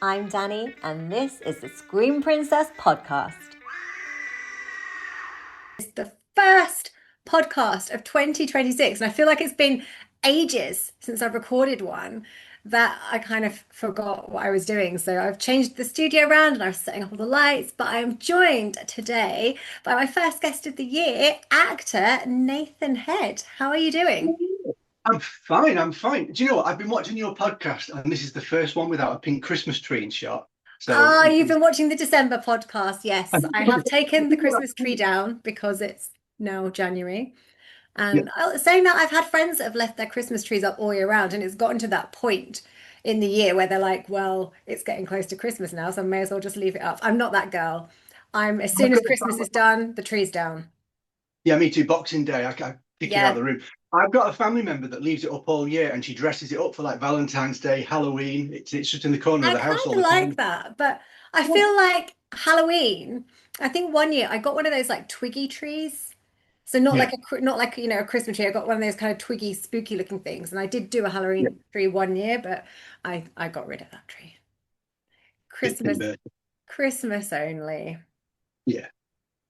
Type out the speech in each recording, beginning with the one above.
I'm Danny, and this is the Screen Princess podcast. It's the first podcast of 2026, and I feel like it's been ages since I've recorded one that I kind of forgot what I was doing. So I've changed the studio around and I was setting up all the lights, but I am joined today by my first guest of the year, actor Nathan Head. How are you doing? I'm fine. I'm fine. Do you know what? I've been watching your podcast, and this is the first one without a pink Christmas tree in shot. So, Ah, you've been watching the December podcast. Yes, I have taken the Christmas tree down because it's now January. yeah, And saying that, I've had friends that have left their Christmas trees up all year round, and it's gotten to that point in the year where they're like, well, it's getting close to Christmas now, so I may as well just leave it up. I'm not that girl. As soon I've as got Christmas is done, the tree's down. yeah, me too. Boxing Day, I kick it out of Yeah, the room. I've got a family member that leaves it up all year, and she dresses it up for like Valentine's Day, Halloween. It's just in the corner of I the house kind all of the like time. that, but I feel like Halloween. I think one year I got one of those like twiggy trees. So not Yeah, like not like a Christmas tree. I got one of those kind of twiggy, spooky looking things, and I did do a yeah, Halloween tree one year, but I got rid of that tree. bit Christmas, thin, but Christmas only. yeah.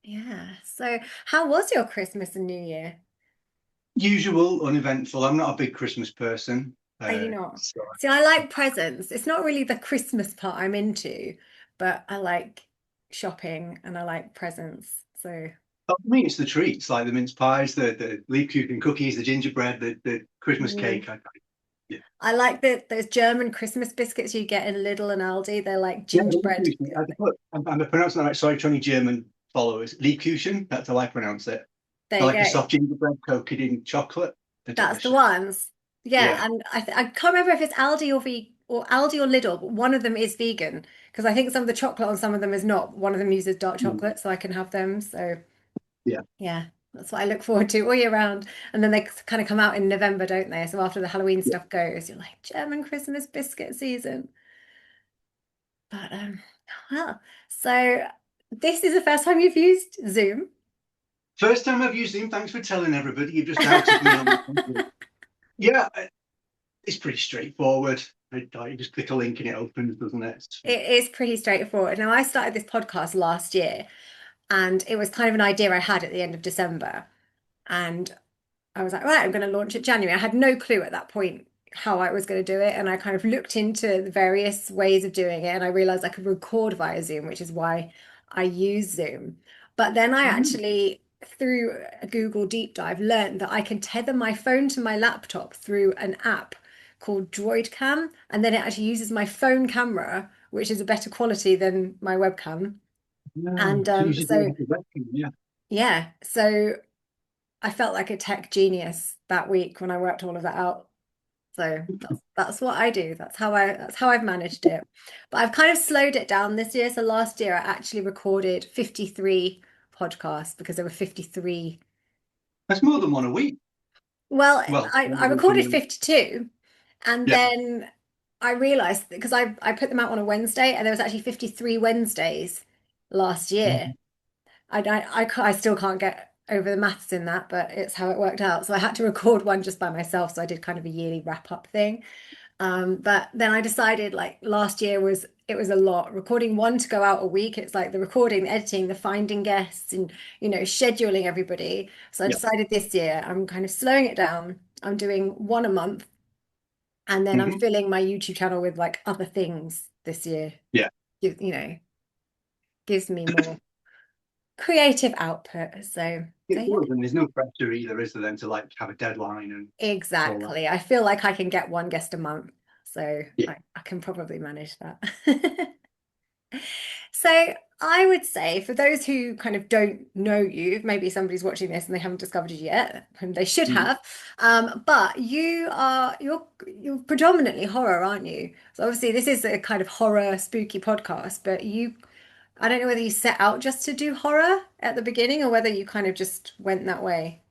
Yeah. So how was your Christmas and New Year? Usual, uneventful. I'm not a big Christmas person. Are you not? So See, I like presents. It's not really the Christmas part I'm into, but I like shopping and I like presents. So for me, it's the treats like the mince pies, the leaf and cookies, the gingerbread, the Christmas mm. cake. Yeah. I like those German Christmas biscuits you get in Lidl and Aldi. They're like Yeah, gingerbread. I'm pronouncing that right. Sorry to any German followers. Lebkuchen, that's how I pronounce it. There I you like a go. soft gingerbread coated in chocolate. They're That's the delicious. ones. Yeah, Yeah. and I can't remember if it's Aldi or Aldi or Lidl, but one of them is vegan because I think some of the chocolate on some of them is not. One of them uses dark Mm. chocolate, so I can have them. So Yeah. yeah, that's what I look forward to all year round. And then they kind of come out in November, don't they? So after the Halloween Yeah. stuff goes, you're like German Christmas biscuit season. But well, so this is the first time you've used Zoom. First time I've used Zoom. Thanks for telling everybody. You've just outed me on. Yeah, it's pretty straightforward. You just click a link and it opens, doesn't it? It is pretty straightforward. Now, I started this podcast last year, and it was kind of an idea I had at the end of December. And I was like, right, I'm going to launch it January. I had no clue at that point how I was going to do it. And I kind of looked into the various ways of doing it, and I realized I could record via Zoom, which is why I use Zoom. But then I Mm. actually, through a Google deep dive, learned that I can tether my phone to my laptop through an app called DroidCam, and then it actually uses my phone camera, which is a better quality than my webcam. Yeah. And So you should do it so, with the webcam, yeah. yeah, so I felt like a tech genius that week when I worked all of that out. So that's what I do. That's how I've managed it. But I've kind of slowed it down this year. So last year I actually recorded 53 podcasts because there were 53. That's more than one a week. Well, Well, I recorded 52, and yeah. then I realized because I put them out on a Wednesday and there was actually 53 Wednesdays last year. I still can't get over the maths in that, but it's how it worked out. So I had to record one just by myself. So I did kind of a yearly wrap up thing. But then I decided like last year it was a lot. Recording one to go out a week, it's like the recording, the editing, the finding guests and scheduling everybody. So I Yeah. decided this year I'm kind of slowing it down. I'm doing one a month and then I'm Hmm. filling my YouTube channel with like other things this year. Yeah. Gives me more creative output. So It yeah. does, and there's no pressure either, is there, then to like have a deadline and all that. Exactly. I feel like I can get one guest a month, so Yeah. I can probably manage that. So I would say for those who kind of don't know you, maybe somebody's watching this and they haven't discovered you yet, and they should Mhm. have. But you're predominantly horror, aren't you? So obviously this is a kind of horror spooky podcast, but I don't know whether you set out just to do horror at the beginning or whether you kind of just went that way.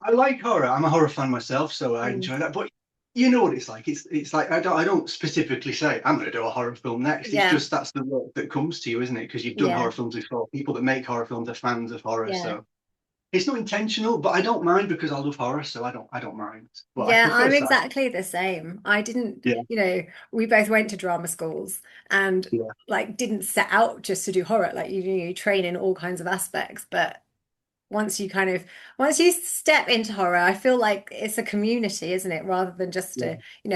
I like horror. I'm a horror fan myself, so I Mm. enjoy that. But you know what it's like. It's like I don't specifically say I'm going to do a horror film next. It's Yeah, just that's the work that comes to you, isn't it? Because you've done yeah, horror films before. People that make horror films are fans of horror, yeah. so it's not intentional, but I don't mind because I love horror, so I don't mind. But I Yeah, prefer I'm sci. exactly the same. I didn't, Yeah, we both went to drama schools and yeah. like didn't set out just to do horror. Like you train in all kinds of aspects, but once you step into horror, I feel like it's a community, isn't it? Rather than just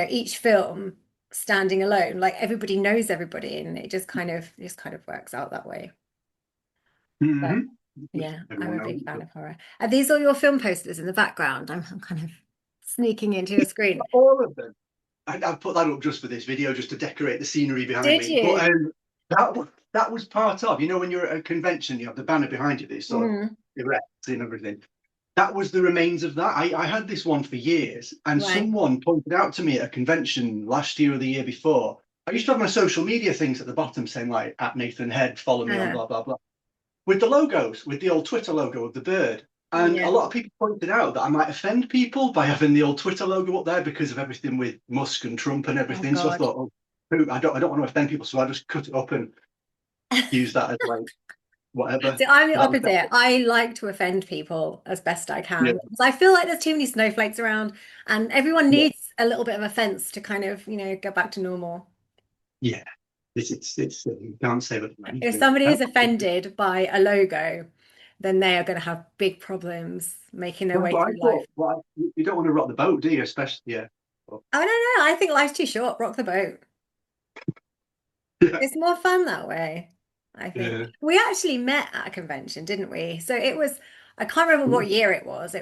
each film standing alone. Like everybody knows everybody and it just kind of works out that way. But Hmm. yeah, I'm Everyone a knows. big fan of horror. Are these all your film posters in the background? I'm kind of sneaking into your screen. All of them. I've put that up just for this video, just to decorate the scenery behind Did me. But you? that was part of, when you're at a convention, you have the banner behind you, this sort of Mm, erect and everything. That was the remains of that. I had this one for years, and right. someone pointed out to me at a convention last year or the year before. I used to have my social media things at the bottom saying like at Nathan Head, follow me on Uh, blah blah blah, with the logos, with the old Twitter logo of the bird. And a yeah. lot of people pointed out that I might offend people by having the old Twitter logo up there because of everything with Musk and Trump and Oh everything. So I God. thought, oh, I don't want to offend people, so I just cut it up and use that as like whatever. See, I'm the But that was opposite. I like to offend people as best I yeah, can because I feel like there's too many snowflakes around and everyone yeah, needs a little bit of offense to kind of, go back to normal. yeah. It's you can't say that for If anything. somebody is offended by a logo, then they are going to have big problems making their Well, way but I through life. thought, you don't want to rock the boat, do you? Especially, yeah. But, I don't know. I think life's too short. Rock the boat. yeah, It's more fun that way, I think. yeah. We actually met at a convention, didn't we? So I can't remember what year it was.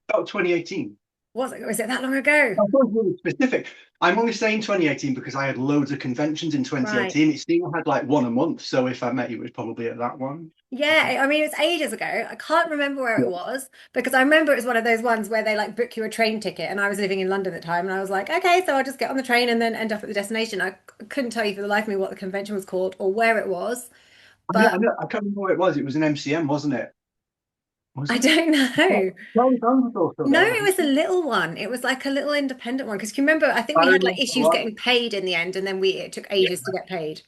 About 2018. Was it that long ago? I was really specific. I'm only saying 2018 because I had loads of conventions in Right. 2018. It seemed I had like one a month. So if I met you, it was probably at that one. I think. Yeah, I mean, it's ages ago. I can't remember where it Yeah. was because I remember it was one of those ones where they like book you a train ticket, and I was living in London at the time, and I was like, okay, so I'll just get on the train and then end up at the destination. Couldn't tell you for the life of me what the convention was called or where it was, but I can't remember what it was. It was an MCM, wasn't it? Was I it? don't Well, know. Charlie Brown was also No, there, it wasn't was a she? little one. It was like a little independent one because you remember, I think I we had like remember. issues getting paid in the end, and then it took Yeah. ages to get paid.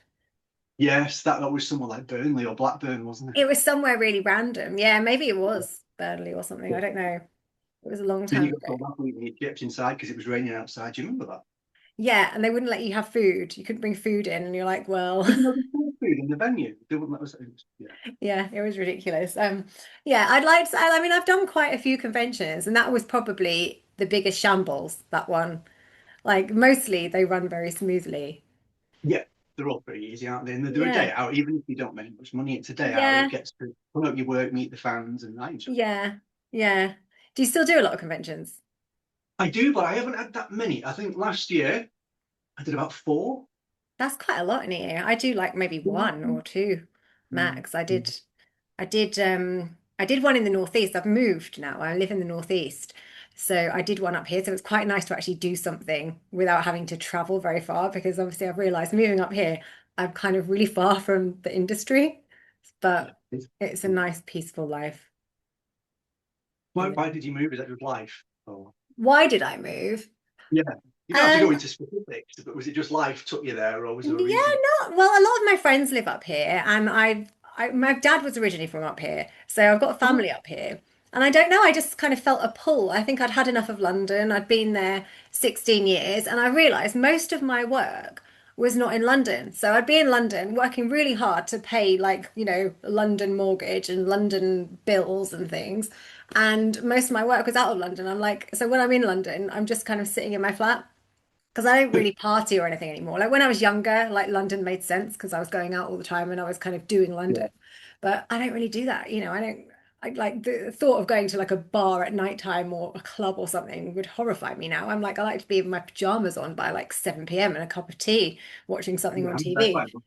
Yes, that was someone like Burnley or Blackburn, wasn't It was somewhere really random. Yeah, maybe it was Burnley or something. I it? don't know. It was a long Then time you got ago. told off when you kept inside because it was raining outside. Do you remember that? Yeah, and they wouldn't let you have food. You couldn't bring food in, and you're like, well, Even though there's food in the venue, they wouldn't let us. Yeah. yeah, it was ridiculous. Yeah, I'd like to, I mean, I've done quite a few conventions, and that was probably the biggest shambles, that one. Like mostly they run very smoothly. Yeah, they're all pretty easy, aren't they? And they're a Yeah, day out, even if you don't make much money, it's a day out. It yeah, gets to pull up your work, meet the fans, and I enjoy it. yeah, yeah. Do you still do a lot of conventions? I do, but I haven't had that many. I think last year I did about four. That's quite a lot in a year. I do like maybe one or two Mm. max. I did one in the Northeast. I've moved now. I live in the Northeast. So I did one up here. So it's quite nice to actually do something without having to travel very far because obviously I've realized moving up here, I'm kind of really far from the industry, Yeah. but it's a nice peaceful life. Why, Yeah. why did you move? Is that your life? Oh, Why did I move? yeah. You don't have to go Um, into specifics, but was it just life took you there, or was there a Yeah, reason? not well. A lot of my friends live up here, and my dad was originally from up here, so I've got a Oh, family up here. And I don't know, I just kind of felt a pull. I think I'd had enough of London. I'd been there 16 years, and I realized most of my work was not in London. So I'd be in London working really hard to pay like, London mortgage and London bills and things. And most of my work was out of London. I'm like, so when I'm in London, I'm just kind of sitting in my flat because I don't really party or anything anymore. Like when I was younger, like London made sense because I was going out all the time and I was kind of doing London. yeah. But I don't really do that. I like the thought of going to like a bar at nighttime or a club or something would horrify me now. I'm like, I like to be in my pajamas on by like 7 p.m. and a cup of tea, watching something Yeah, on I'm there TV. quite well.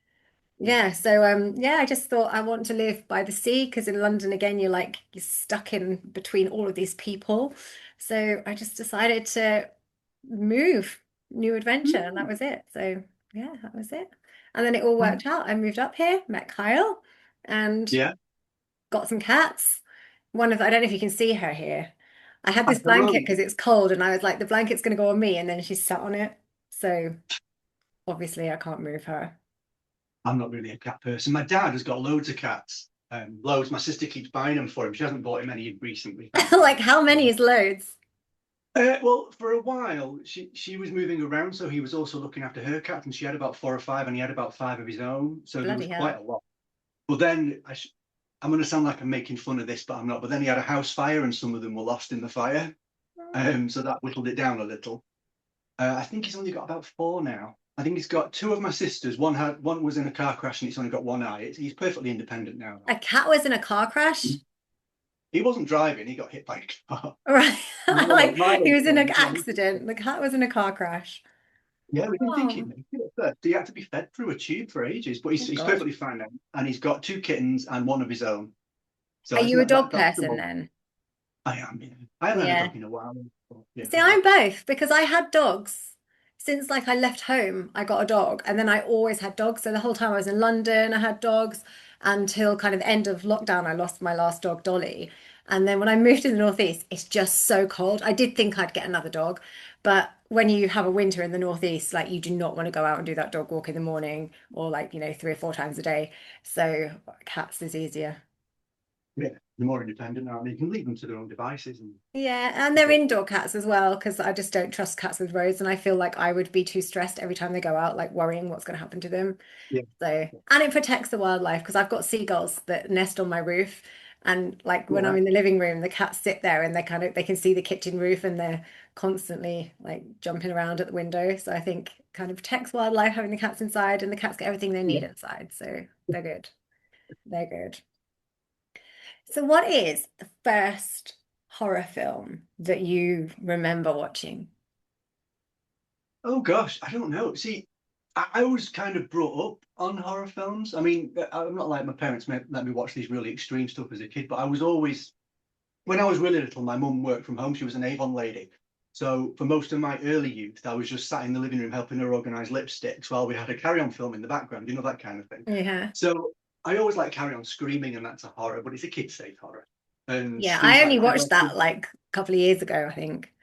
Yeah. Yeah, so yeah, I just thought I want to live by the sea because in London again you're stuck in between all of these people. So I just decided to move, new adventure, and that Mm. was it. So yeah, that was it. And then it all Um, worked out. I moved up here, met Kyle, and yeah, got some cats. I don't know if you can see her here. I had I this don't blanket know. because it's cold, and I was like, the blanket's gonna go on me, and then she sat on it. So obviously I can't move her. I'm not really a cat person. My dad has got loads of cats, Loads. My sister keeps buying them for him. She hasn't bought him any recently, Like thankfully. how many is loads? Well, for a while, she was moving around, so he was also looking after her cats, and she had about 4 or 5, and he had about 5 of his own. So there was Bloody quite hell. a lot. But then I'm going to sound like I'm making fun of this, but I'm not. But then he had a house fire, and some of them were lost in the fire. So that whittled it down a little. I think he's only got about 4 now. I think he's got 2 of my sisters. One was in a car crash, and it's only got 1 eye. He's perfectly independent now. A cat was in a car crash? He wasn't driving; he got hit by a car. Right. Like he was in an Yeah, accident. The cat was in a car crash. yeah, we didn't think he'd Oh, make it at first. He had to be fed through a tube for ages, but oh he's God. perfectly fine now, and he's got 2 kittens and 1 of his own. So Are it's you a not dog that's the person one. then? I am. Yeah, I haven't had a Yeah. dog in a while. But yeah, See, I'm both because I had dogs since like I left home. I got a dog, and then I always had dogs. So the whole time I was in London, I had dogs until kind of end of lockdown. I lost my last dog, Dolly, and then when I moved to the Northeast, it's just so cold. I did think I'd get another dog, but when you have a winter in the Northeast, like you do not want to go out and do that dog walk in the morning or like 3 or 4 times a day. So cats is easier. yeah, they're more independent now. I mean, you can leave them to their own devices and Yeah, and they're indoor cats as well, because I just don't trust cats with roads, and I feel like I would be too stressed every time they go out, like worrying what's going to happen to them. yeah, So, and it protects the wildlife because I've got seagulls that nest on my roof, and like when I'm yeah, in the living room, the cats sit there and they can see the kitchen roof and they're constantly like jumping around at the window. So I think kind of protects wildlife having the cats inside, and the cats get everything they yeah. need inside. So they're good. They're good. So, what is the first horror film that you remember watching? Oh gosh, I don't know. See, I was kind of brought up on horror films. I mean, I'm not like my parents let me watch these really extreme stuff as a kid, but I was always, when I was really little, my mum worked from home. She was an Avon lady. So for most of my early youth, I was just sat in the living room helping her organize lipsticks while we had a Carry On film in the background, that kind of thing. Yeah. So I always like Carry On screaming, and that's a horror, but it's a kid safe horror. And Yeah, things I like only that. watched that like a couple of years ago, I think.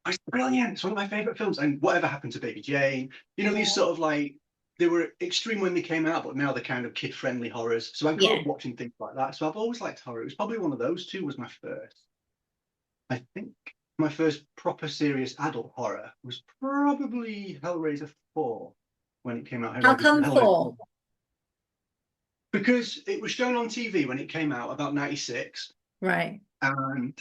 It's brilliant. It's one of my favorite films. And Whatever Happened to Baby Jane, these Yeah. sort of like, they were extreme when they came out, but now they're kind of kid-friendly horrors. So I grew Yeah. up watching things like that. So I've always liked horror. It was probably one of those two was my first. I think my first proper serious adult horror was probably Hellraiser 4 when it came out. How come Hellraiser four? 4. Because it was shown on TV when it came out about 96, Right. and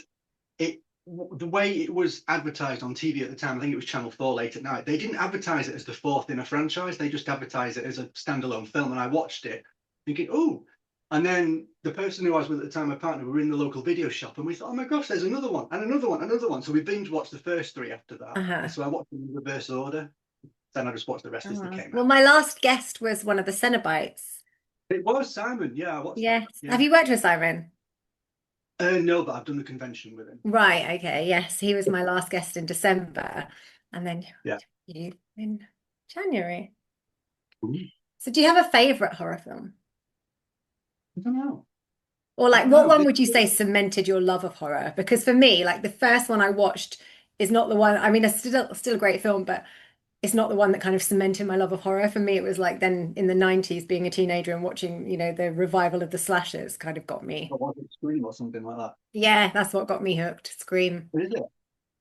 it the way it was advertised on TV at the time, I think it was Channel 4 late at night. They didn't advertise it as the fourth in a franchise. They just advertised it as a standalone film. And I watched it thinking, oh. And then the person who I was with at the time, my partner, we were in the local video shop and we thought, oh my gosh, there's another one and another one, another one. So we binge watched the first 3 after that. And Uh-huh. so I watched them in reverse order. Then I just watched the rest as they Uh-huh. came Well, out. my last guest was one of the Cenobites. It was Simon. Yeah, I watched that. Yes. Yeah. Have you worked with Simon? No, but I've done the convention with him. Right, okay. Yes, he was my last guest in December, and then Yeah. you in January. Ooh, So do you have a favorite horror film? I don't know. Or I like don't what know. one would you say cemented your love of horror? Because for me, like the first one I watched is not the one, I mean, it's still a great film, but it's not the one that kind of cemented my love of horror. For me, it was like then in the 90s being a teenager and watching, the revival of the slashers kind of got me. Or was it Scream or something like that? Yeah, that's what got me hooked. Scream. Is it?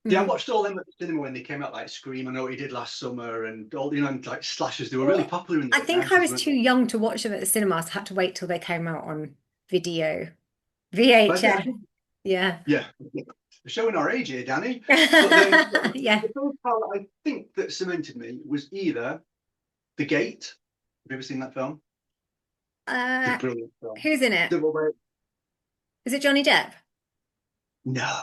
Yeah, I Mhm. watched all them at the cinema when they came out, like Scream. I know what he did last summer, and all and like slashers. They were really Well, popular in the I late think I 90s, was weren't too they? young to watch them at the cinemas. I had to wait till they came out on video. But VHS. Yeah. yeah, we're showing our age here, Danny. But then Yeah. the first part that I think that cemented me was either The Gate. Have you ever seen that film? It's a Uh, brilliant film. who's in it? Is it Johnny Depp? No,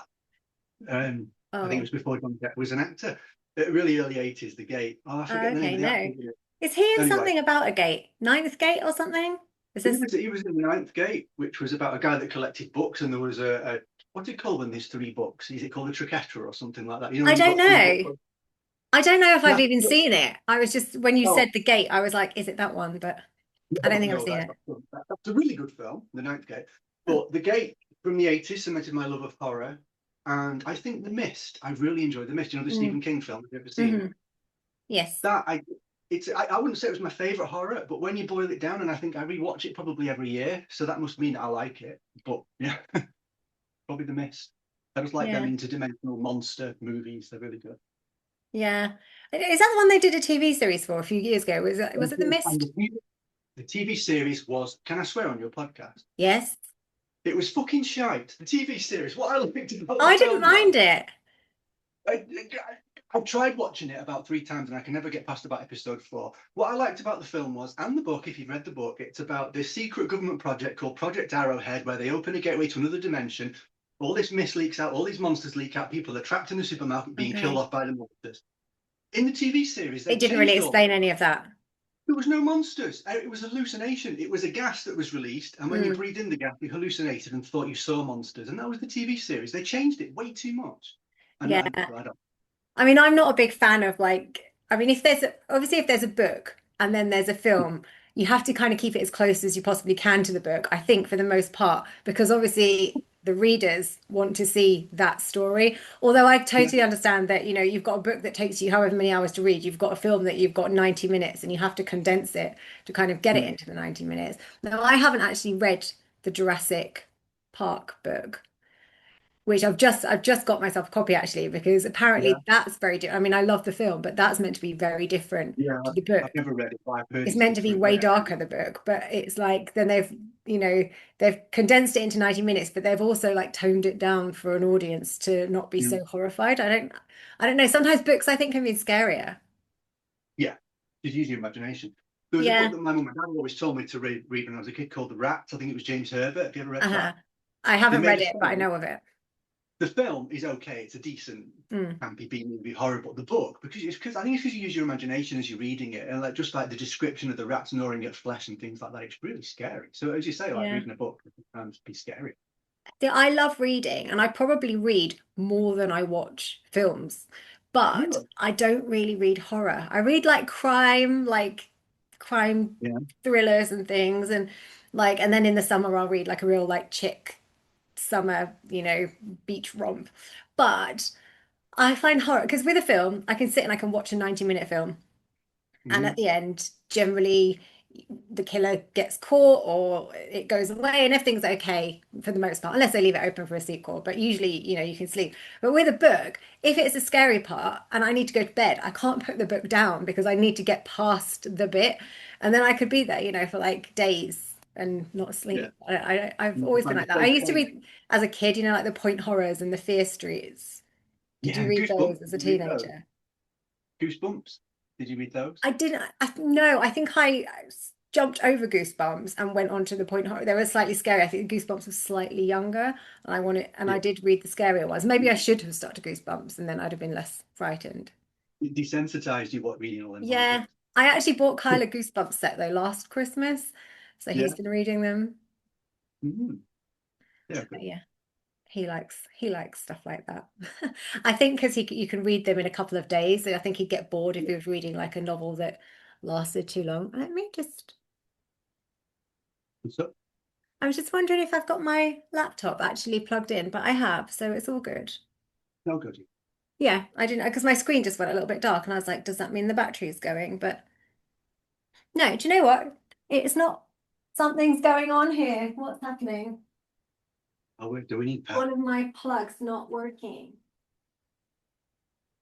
I think it Oh, was before John Depp was an actor. Really early 80s, The Gate. Oh, I forget the name okay, of the actor. no. Is he in Anyway, something about a gate? Ninth Gate or something? Is this? he was in The Ninth Gate, which was about a guy that collected books, and there was a what's it called when there's 3 books? Is it called a triquetra or something like that? I When you've don't got 3 books. know. I don't know if I've That, even seen it. I was just, when you said oh, the gate, I was like, is it that one? But I don't think I've no, seen it. that's a really good film, The Ninth Gate. Oh. But The Gate from the 80s cemented my love of horror. And I think The Mist, I really enjoyed The Mist, the Mm. Stephen King film. Have you ever seen Hmm. it? Yes. That I wouldn't say it was my favorite horror, but when you boil it down, and I think I rewatch it probably every year, so that must mean I like it. But yeah, probably The Mist. I just like them Yeah. interdimensional monster movies. They're really good. Yeah. Is that the one they did a TV series for a few years ago? Was it The And Mist? the TV series was, can I swear on your podcast? Yes. It was fucking shite. The TV series. What I liked about the I didn't film was mind it. I, I've tried watching it about 3 times and I can never get past about episode 4. What I liked about the film was, and the book, if you've read the book, it's about this secret government project called Project Arrowhead, where they open a gateway to another dimension. All this mist leaks out, all these monsters leak out. People are trapped in the supermarket being killed Okay. off by the monsters. In the TV series, they It didn't really changed all explain that. any of that. There was no monsters. It was hallucination. It was a gas that was released, and when you Mm, breathed in the gas, you hallucinated and thought you saw monsters. And that was the TV series. They changed it way too much. And yeah. I don't. I mean, I'm not a big fan of like, I mean, obviously if there's a book and then there's a film, you have to kind of keep it as close as you possibly can to the book, I think, for the most part, because obviously the readers want to see that story. Although I Yeah, totally understand that, you've got a book that takes you however many hours to read, you've got a film that you've got 90 minutes and you have to condense it to kind of get it mm, into the 90 minutes. Now, I haven't actually read the Jurassic Park book, which I've just got myself a copy actually because yeah, apparently that's very different. I mean, I love the film, but that's meant to be very different yeah. to the I've book. never read it, but I've heard It's it's meant to be different. way Yeah, darker, the book, but it's like then they've condensed it into 90 minutes, but they've also like toned it down for an audience to not be yeah, so horrified. I don't know. Sometimes books I think can be scarier. yeah. Just use your imagination. There was a book Yeah. that my mum and dad always told me to read when I was a kid called The Rats. I think it was James Herbert. Have you ever read Uh-huh. that? I They haven't made read a it, but I film. know of it. The film is okay. It's a decent Mm. campy B movie horror, but the book, because I think it's because you use your imagination as you're reading it, and like just like the description of the rats gnawing at flesh and things like that, it's really scary. So as you say, like Yeah. reading a book can sometimes be scary. Yeah, I love reading, and I probably read more than I watch films, but Really? I don't really read horror. I read like crime Yeah. thrillers and things, and and then in the summer I'll read like a real like chick summer, beach romp. But I find horror because with a film, I can sit and I can watch a 90-minute film. And at Mhm. the end, generally, the killer gets caught or it goes away and everything's okay for the most part, unless they leave it open for a sequel. But usually, you can sleep. But with a book, if it's a scary part and I need to go to bed, I can't put the book down because I need to get past the bit. And then I could be there, for like days and not Yeah. sleep. I've You always been find like it that. I so used to safe. read as a kid, like the Point Horrors and the Fear Streets. Did you Yeah, read Goosebumps. those as a Did you read those? teenager? Goosebumps. Did you read those? I didn't. No, I think I jumped over Goosebumps and went on to the Point Horror. They were slightly scary. I think Goosebumps was slightly younger, and Yeah. I did read the scarier ones. Maybe I should have stuck to Goosebumps, and then I'd have been less frightened. It desensitized you what reading all them horror Yeah, books. I actually bought Kyle a Goosebumps set though last Christmas, so he's Yeah. been reading them. Mhm. So Yeah, good. yeah, he likes stuff like that. I think because you can read them in a couple of days. So I think he'd get bored if Yeah. he was reading like a novel that lasted too long. Let me just Good stuff. I was just wondering if I've got my laptop actually plugged in, but I have, so it's all good. No good. Yeah, I didn't because my screen just went a little bit dark and I was like, does that mean the battery's going? But no, do you know what? It's not. Something's going on here. What's happening? Oh, wait, do we need power? One of my plugs not working.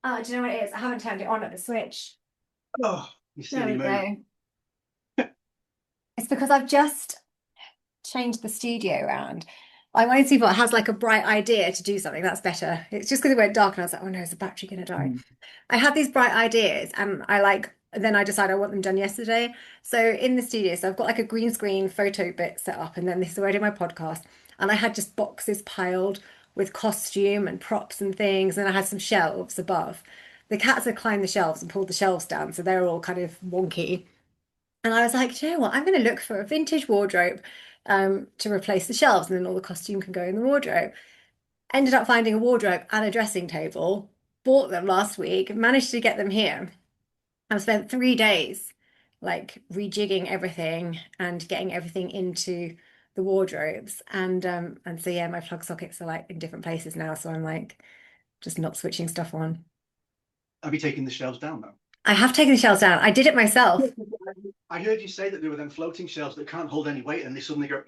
Oh, do you know what it is? I haven't turned it on at the switch. Oh, you There silly we move. go. It's because I've just changed the studio around. I wanted to see if it has like a bright idea to do something. That's better. It's just because it went dark and I was like, oh no, is the battery going to die? Mm. I have these bright ideas and then I decide I want them done yesterday. So in the studio, so I've got like a green screen photo bit set up and then this is where I do my podcast. And I had just boxes piled with costume and props and things. And I had some shelves above. The cats had climbed the shelves and pulled the shelves down. So they're all kind of wonky. And I was like, do you know what? I'm going to look for a vintage wardrobe to replace the shelves, and then all the costume can go in the wardrobe. Ended up finding a wardrobe and a dressing table. Bought them last week, managed to get them here. I've spent 3 days like rejigging everything and getting everything into the wardrobes. And so yeah, my plug sockets are like in different places now. So I'm like just not switching stuff on. Have you taken the shelves down though? I have taken the shells down. I did it myself. I heard you say that there were them floating shelves that can't hold any weight and they suddenly go.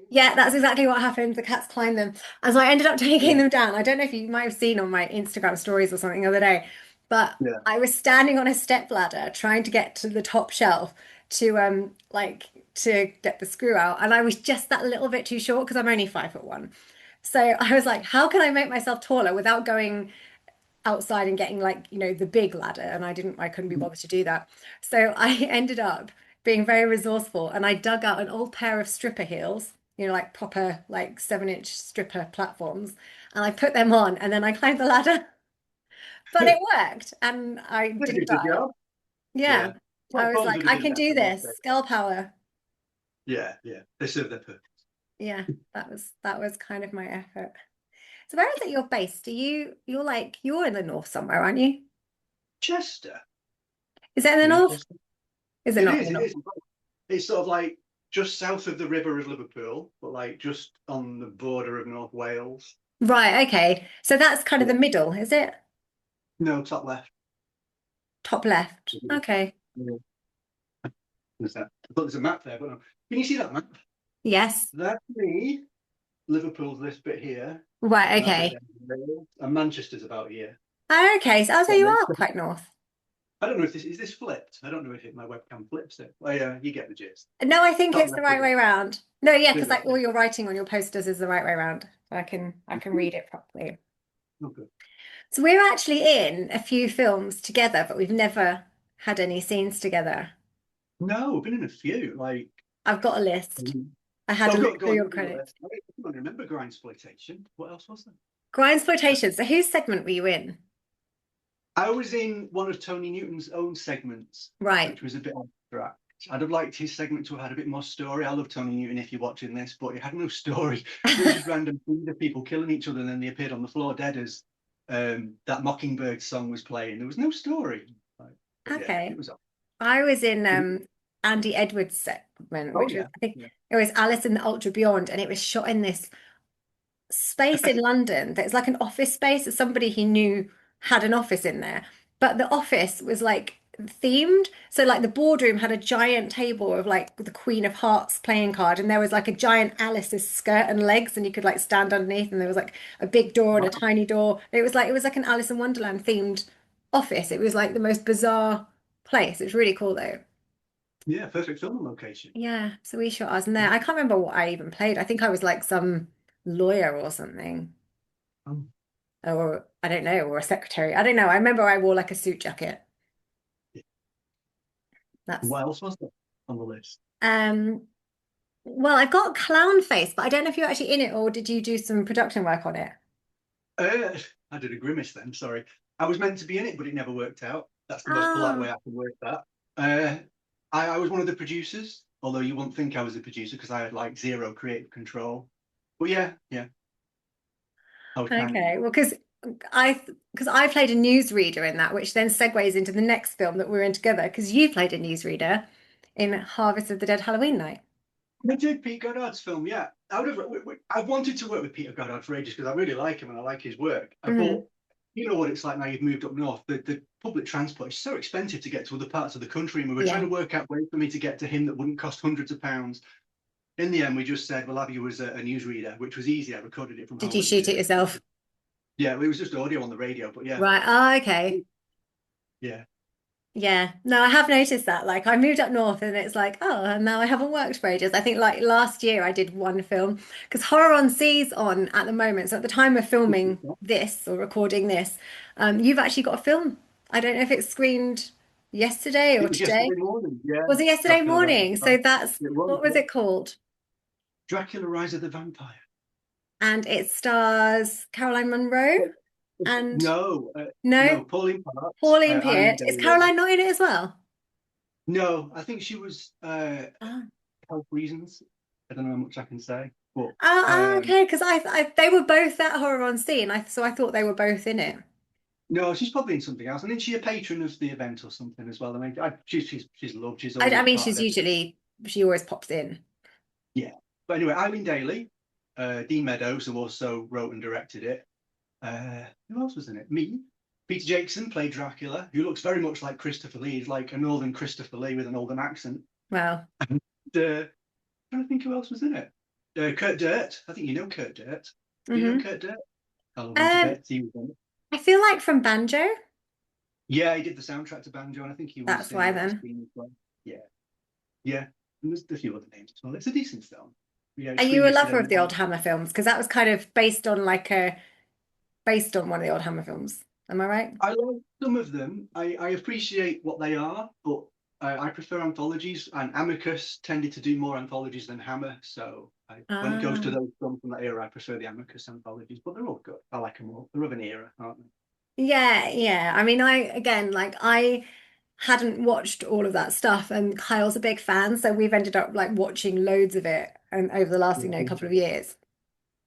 Yeah, that's exactly what happened. The cats climbed them. And so I ended up taking Yeah, them down. I don't know if you might have seen on my Instagram stories or something the other day, but yeah. I was standing on a step ladder trying to get to the top shelf to to get the screw out. And I was just that little bit too short because I'm only 5'1". So I was like, how can I make myself taller without going outside and getting like, the big ladder? And I couldn't be bothered to do that. So I ended up being very resourceful and I dug out an old pair of stripper heels, like proper like 7-inch stripper platforms. And I put them on and then I climbed the ladder, but it worked and I Did a didn't good die. job. Yeah. Yeah. I was Platforms like, would have I been can better, do won't they? this. Girl power. Yeah, yeah. They serve their purpose. Yeah, that was kind of my effort. So where is it you're based? You're in the north somewhere, aren't you? Chester. Is it in the Yeah, north? Chester. Is it It not in is, the it north? is. It's sort of like just south of the River of Liverpool, but like just on the border of North Wales. Right, okay. So that's kind of Yeah. the middle, is it? No, top left. Top left. Okay. Yeah. There's that. I thought there's a map there, but no. Can you see that map? Yes. That's me. Liverpool's this bit here, Right, and that bit okay. there. And Manchester's about here. Okay, so I'll say you are quite north. I don't know if this is this flipped. I don't know if my webcam flips it. Well, yeah, you get the gist. No, I think Top it's the left right is way round. No, yeah, because it. like all your writing on your posters is the right way round. I can read it properly. Oh, good. So we're actually in a few films together, but we've never had any scenes together. No, I've been in a few. Like, I've got a list. I had oh, a look go through on, your you do the credits. list. I don't remember Grindsploitation. What else was there? Grindsploitation. So whose segment were you in? I was in one of Tony Newton's own segments, Right. which was a bit abstract. I'd have liked his segment to have had a bit more story. I love Tony Newton if you're watching this, but he had no story. It was just random theater people killing each other, and then they appeared on the floor dead as that Mockingbird song was playing. There was no story. Like, but yeah, it Okay. was. I was in Andy Edwards' segment, Oh which was yeah, I think yeah. it was Alice in the Ultra Beyond, and it was shot in this space in London that's like an office space that somebody he knew had an office in there. But the office was like themed. So like the boardroom had a giant table of like the Queen of Hearts playing card, and there was like a giant Alice's skirt and legs, and you could like stand underneath, and there was like a big door and a Wow. tiny door. It was like an Alice in Wonderland themed office. It was like the most bizarre place. It was really cool though. Yeah, perfect film location. Yeah, so we shot ours in there. I can't remember what I even played. I think I was like some lawyer or something. Um, Or I don't know, or a secretary. I don't know. I remember I wore like a suit jacket. That's what else was there on the list? um well, I've got Clown Face, but I don't know if you're actually in it or did you do some production work on it? I did a grimace then. Sorry, I was meant to be in it, but it never worked out. That's the most polite Oh, way I can word that. Uh, I was one of the producers, although you wouldn't think I was a producer because I had like zero creative control. But yeah, yeah, I was kind of. okay. Well, I because I played a newsreader in that, which then segues into the next film that we're in together, because you played a newsreader in Harvest of the Dead Halloween Night. I did Pete Goddard's film. Yeah, I would have. I've wanted to work with Peter Goddard for ages because I really like him and I like his work. But Hmm. you know what it's like now you've moved up north. The public transport is so expensive to get to other parts of the country, and we were trying Yeah. to work out ways for me to get to him that wouldn't cost hundreds of pounds. In the end, we just said we'll have you as a newsreader, which was easy. I recorded it from Did home you and shoot it yourself? yeah, it was just audio on the radio. But yeah, Right. Oh, okay. yeah, Yeah, no, I have noticed that. Like, I moved up north, and it's like, oh, and now I haven't worked for ages. I think like last year I did one film because Horror on Sea's on at the moment. So at the time of filming this or recording this, you've actually got a film. I don't know if it's screened yesterday or it was today. yesterday morning. Yeah, Was it yesterday Dracula Rise of morning? the So Vampire. that's It was what was yeah. it called? Dracula Rise of the Vampire. And it stars Caroline Munro and No, no, no, Pauline Parks, Pauline Eileen Peart. Is Daly. Caroline not in it as well? No, I think she was Oh. health reasons. I don't know how much I can say, but Okay, because they were both at Horror on Scene. So I thought they were both in it. no, she's probably in something else. And then she a patron of the event or something as well. I mean, she's loved. She's I always mean, part of everything. she always pops in. Yeah, but anyway, Eileen Daly, Dean Meadows, who also wrote and directed it. Who else was in it? Me. Peter Jackson played Dracula, who looks very much like Christopher Lee. He's like a northern Christopher Lee with an northern accent. Wow. And trying to think who else was in it. Kurt Dirt. I think you know Kurt Dirt. Do you know Hmm. Kurt Dirt? I love him to Um, bits. He was in it. I feel like from Banjo. Yeah, he did the soundtrack to Banjo, and I think he was That's in why Little then. Steam as well. Yeah, yeah. And there's a few other names as well. It's a decent film. Yeah, Are it's you a released lover of today. the old Hammer films? Because that was kind of based on one of the old Hammer films. Am I right? I like some of them. I appreciate what they are, but I prefer anthologies. And Amicus tended to do more anthologies than Hammer. So when it goes to Ah. those films from that era, I prefer the Amicus anthologies. But they're all good. I like them all. They're of an era, aren't they? Yeah, yeah. I mean, I again, like I hadn't watched all of that stuff, and Kyle's a big fan, so we've ended up like watching loads of it and over the last, couple of years.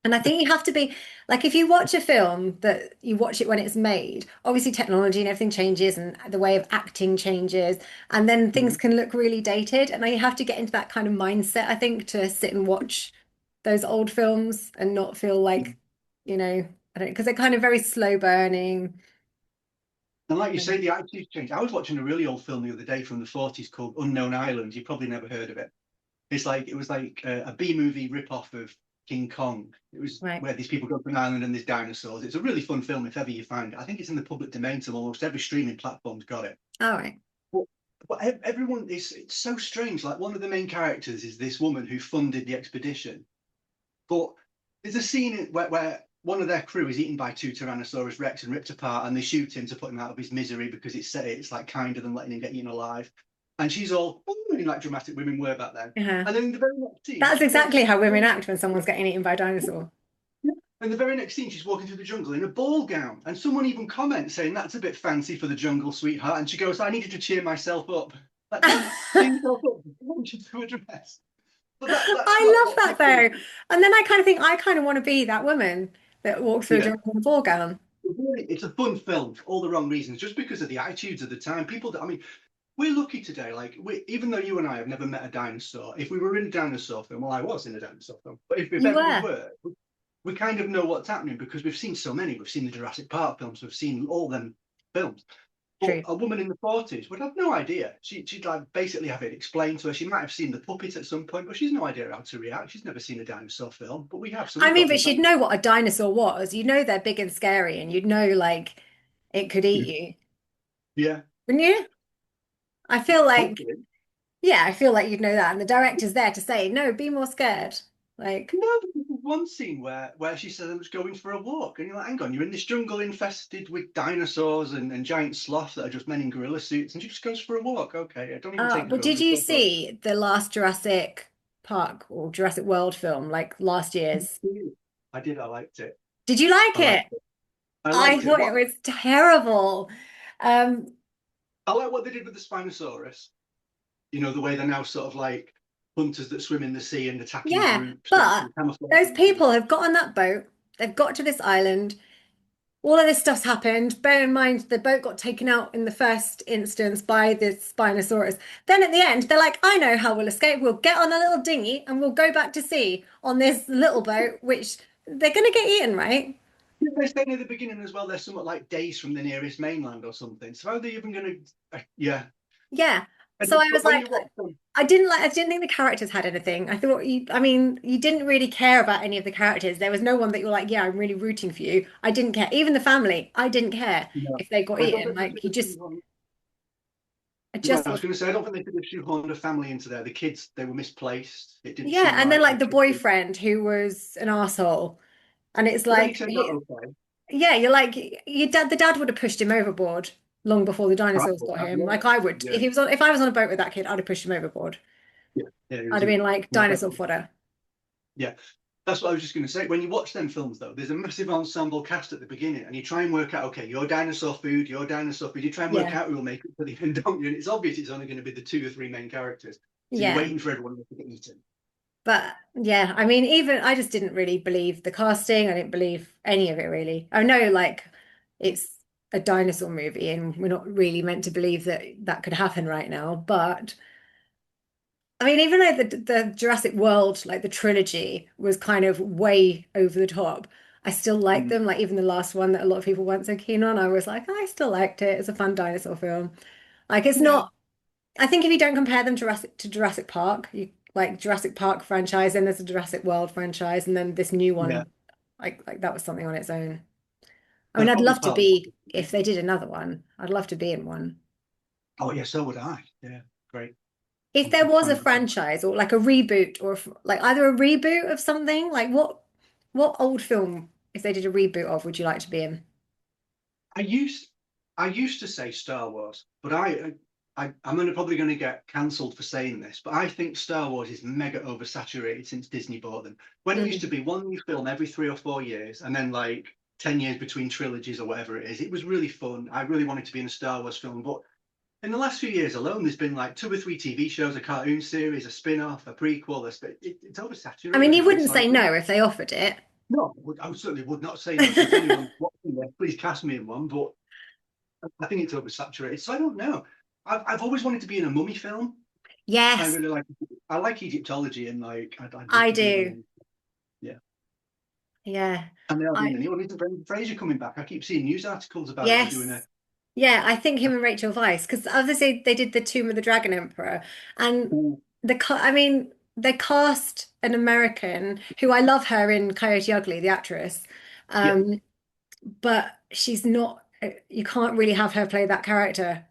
And I think you have to be like if you watch a film that you watch it when it's made, obviously technology and everything changes and the way of acting changes, and then things Mhm. can look really dated. And you have to get into that kind of mindset, I think, to sit and watch those old films and not feel like, I don't because they're kind of very slow burning. And like you say, the attitudes change. I was watching a really old film the other day from the 40s called Unknown Island. You probably never heard of it. It was like a B movie rip-off of King Kong. It was Right. where these people go to an island and there's dinosaurs. It's a really fun film if ever you find it. I think it's in the public domain, so almost every streaming platform's got it. All right. But, but everyone is it's so strange. Like one of the main characters is this woman who funded the expedition, but there's a scene where one of their crew is eaten by two Tyrannosaurus Rex and ripped apart, and they shoot him to put him out of his misery because it's like kinder than letting him get eaten alive. And she's all like dramatic women were back then. Yeah. And then in the very next scene, That's she's exactly walking through how the women jungle. act when someone's getting eaten by a dinosaur. And the very next scene, she's walking through the jungle in a ball gown. And someone even comments saying, "That's a bit fancy for the jungle, sweetheart." And she goes, "I needed to cheer myself up." Like, don't cheer yourself up. Want you to a dress. But that's I love what that people. though. And then I kind of think I kind of want to be that woman that walks through a Yeah. jungle in a ball gown. It's a fun film for all the wrong reasons, just because of the attitudes of the time. I mean, we're lucky today. Like, even though you and I have never met a dinosaur, if we were in a dinosaur film, well, I was in a dinosaur film, but if You ever we were. were, we kind of know what's happening because we've seen so many. We've seen the Jurassic Park films, we've seen all them films. But True. a woman in the 40s would have no idea. She'd like basically have it explained to her. She might have seen the puppet at some point, but she's no idea how to react. She's never seen a dinosaur film, but we have, so I we've mean, got the but she'd advantage. know what a dinosaur was. You'd know they're big and scary, and you'd know like it could eat you, Yeah, wouldn't you? I feel like, hopefully. yeah, I feel like you'd know that. And the director's there to say, no, be more scared. Like, No, but there's one scene where she says, "I'm just going for a walk," and you're like, "Hang on, you're in this jungle infested with dinosaurs and giant sloths that are just men in gorilla suits," and she just goes for a walk. Okay, I don't even take her but home. did Just you go for see the last Jurassic Park or Jurassic World film, like last year's? a walk. I did. I liked it. Did you like I liked it? it. I I liked it. thought it was terrible. Um, I like what they did with the Spinosaurus. You know, the way they're now sort of like hunters that swim in the sea and attacking yeah, groups but and camouflage. those people have got on that boat. They've got to this island. All of this stuff's happened. Bear in mind, the boat got taken out in the first instance by the Spinosaurus. Then at the end, they're like, I know how we'll escape. We'll get on a little dinghy and we'll go back to sea on this little boat, which they're going to get eaten, right? They say near the beginning as well, they're somewhat like days from the nearest mainland or something. So how are they even going to? Yeah. Yeah. And So I was but when like, you watch them, I didn't think the characters had anything. I mean, you didn't really care about any of the characters. There was no one that you're like, yeah, I'm really rooting for you. I didn't care. Even the family, I didn't care no. if they got I don't eaten. think they Like, should have I Well, just I was was, going to say, I don't think they could have shoehorned a family into there. The kids, they were misplaced. It didn't yeah. seem And then right. like the boyfriend who was an asshole. And it's But then he like, turned out okay. yeah, you're like, the dad would have pushed him overboard long before the Right, dinosaurs well, got that him. was, Like I would, yeah, if I was on a boat with that kid, I'd have pushed him overboard. yeah, yeah. It I'd was have a, been like yeah, dinosaur definitely. fodder. Yeah, that's what I was just going to say. When you watch them films, though, there's a massive ensemble cast at the beginning, and you try and work out, okay, your dinosaur food, your dinosaur food. You try and work Yeah. out who will make it to the end, don't you? And it's obvious it's only going to be the two or three main characters. So you're Yeah. waiting for everyone to get eaten. But yeah, I mean, even I just didn't really believe the casting. I didn't believe any of it really. I know like it's a dinosaur movie and we're not really meant to believe that that could happen right now. But I mean, even though the Jurassic World, like the trilogy, was kind of way over the top, I still like Mm. them. Like even the last one that a lot of people weren't so keen on, I was like, I still liked it. It's a fun dinosaur film. Like it's Yeah, not. I think if you don't compare them to Jurassic Park, you like Jurassic Park franchise, and there's a Jurassic World franchise, and then this new yeah. one, like that was something on its own. I mean, That's I'd probably love to partly what. be if they did another one. I'd love to be in one. Oh yeah, so would I. Yeah, great. If I'm a there big was a fan of it. franchise or like a reboot or like either a reboot of something, like what old film, if they did a reboot of, would you like to be in? I used I used to say Star Wars, but I'm probably going to get cancelled for saying this, but I think Star Wars is mega oversaturated since Disney bought them. When it used to Mm. be one new film every 3 or 4 years, and then like 10 years between trilogies or whatever it is, it was really fun. I really wanted to be in a Star Wars film, but in the last few years alone, there's been like 2 or 3 TV shows, a cartoon series, a spin-off, a prequel. It's I mean, oversaturated you now. wouldn't It's say like no if they offered it. no, I certainly would not say no. So if anyone watching this, please cast me in one. But I think it's oversaturated. So I don't know. I've always wanted to be in a mummy film. I Yes, really like. I like Egyptology, and like I'd love I to be in a do. mummy. Yeah, Yeah. and they are doing I a new one. Isn't Brendan Fraser coming back? I keep seeing news articles about it. They're doing yes. Yeah, I think him and Rachel Weisz, because obviously they did the Tomb of the Dragon Emperor, and a. I mean, they cast an American who I love her in Coyote Ugly, the actress, Yeah, um, but she's not. You can't really have her play that character,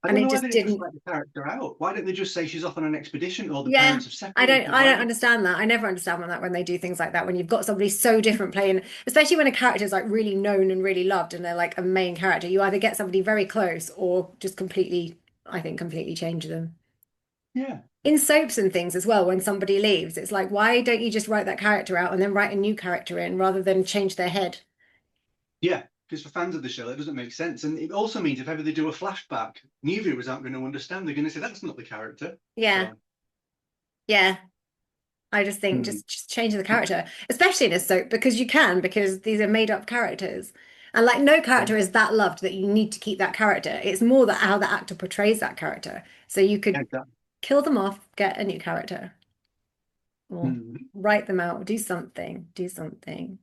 I and don't it know why just they didn't just didn't. let the character out. Why didn't they just say she's off on an expedition, or the Yeah, parents have separated? I Why don't did? understand that. I never understand when they do things like that. When you've got somebody so different playing, especially when a character is like really known and really loved, and they're like a main character, you either get somebody very close or just completely, I think, completely change them. Yeah, In soaps and things as well, when somebody leaves, it's like, why don't you just write that character out and then write a new character in rather than change their head? yeah. Because for fans of the show, that doesn't make sense, and it also means if ever they do a flashback, new viewers aren't going to understand. They're going to say that's not the character. Yeah, So. yeah. I just think Hmm. just change the character, especially in a soap, because you can, because these are made up characters. And like no Yeah, character is that loved that you need to keep that character. It's more that how the actor portrays that character. So you could exactly. kill them off, get a new character, or Hmm. write them out, do something, do something.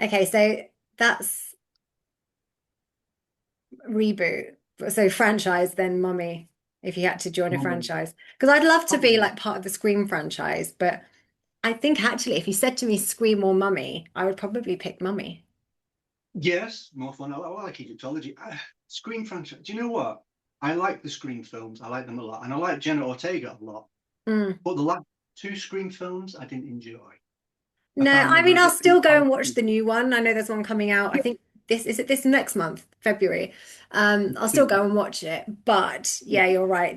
Okay, so that's reboot. So franchise, then Mummy, if you had to join a franchise. Because I'd love to be Probably. like part of the Scream franchise, but I think actually, if you said to me Scream or Mummy, I would probably pick Mummy. Yes, more fun. I like Egyptology. Scream franchise. Do you know what? I like the Scream films. I like them a lot, and I like Jenna Ortega a lot. Mm. But the last two Scream films, I didn't enjoy. I No, found I they were mean, a I'll bit too still go and watch campy. the new one. I know there's one coming out. I Yeah, think this is it this next month, February. I'll still too. go and watch it. But Yeah, yeah, you're right.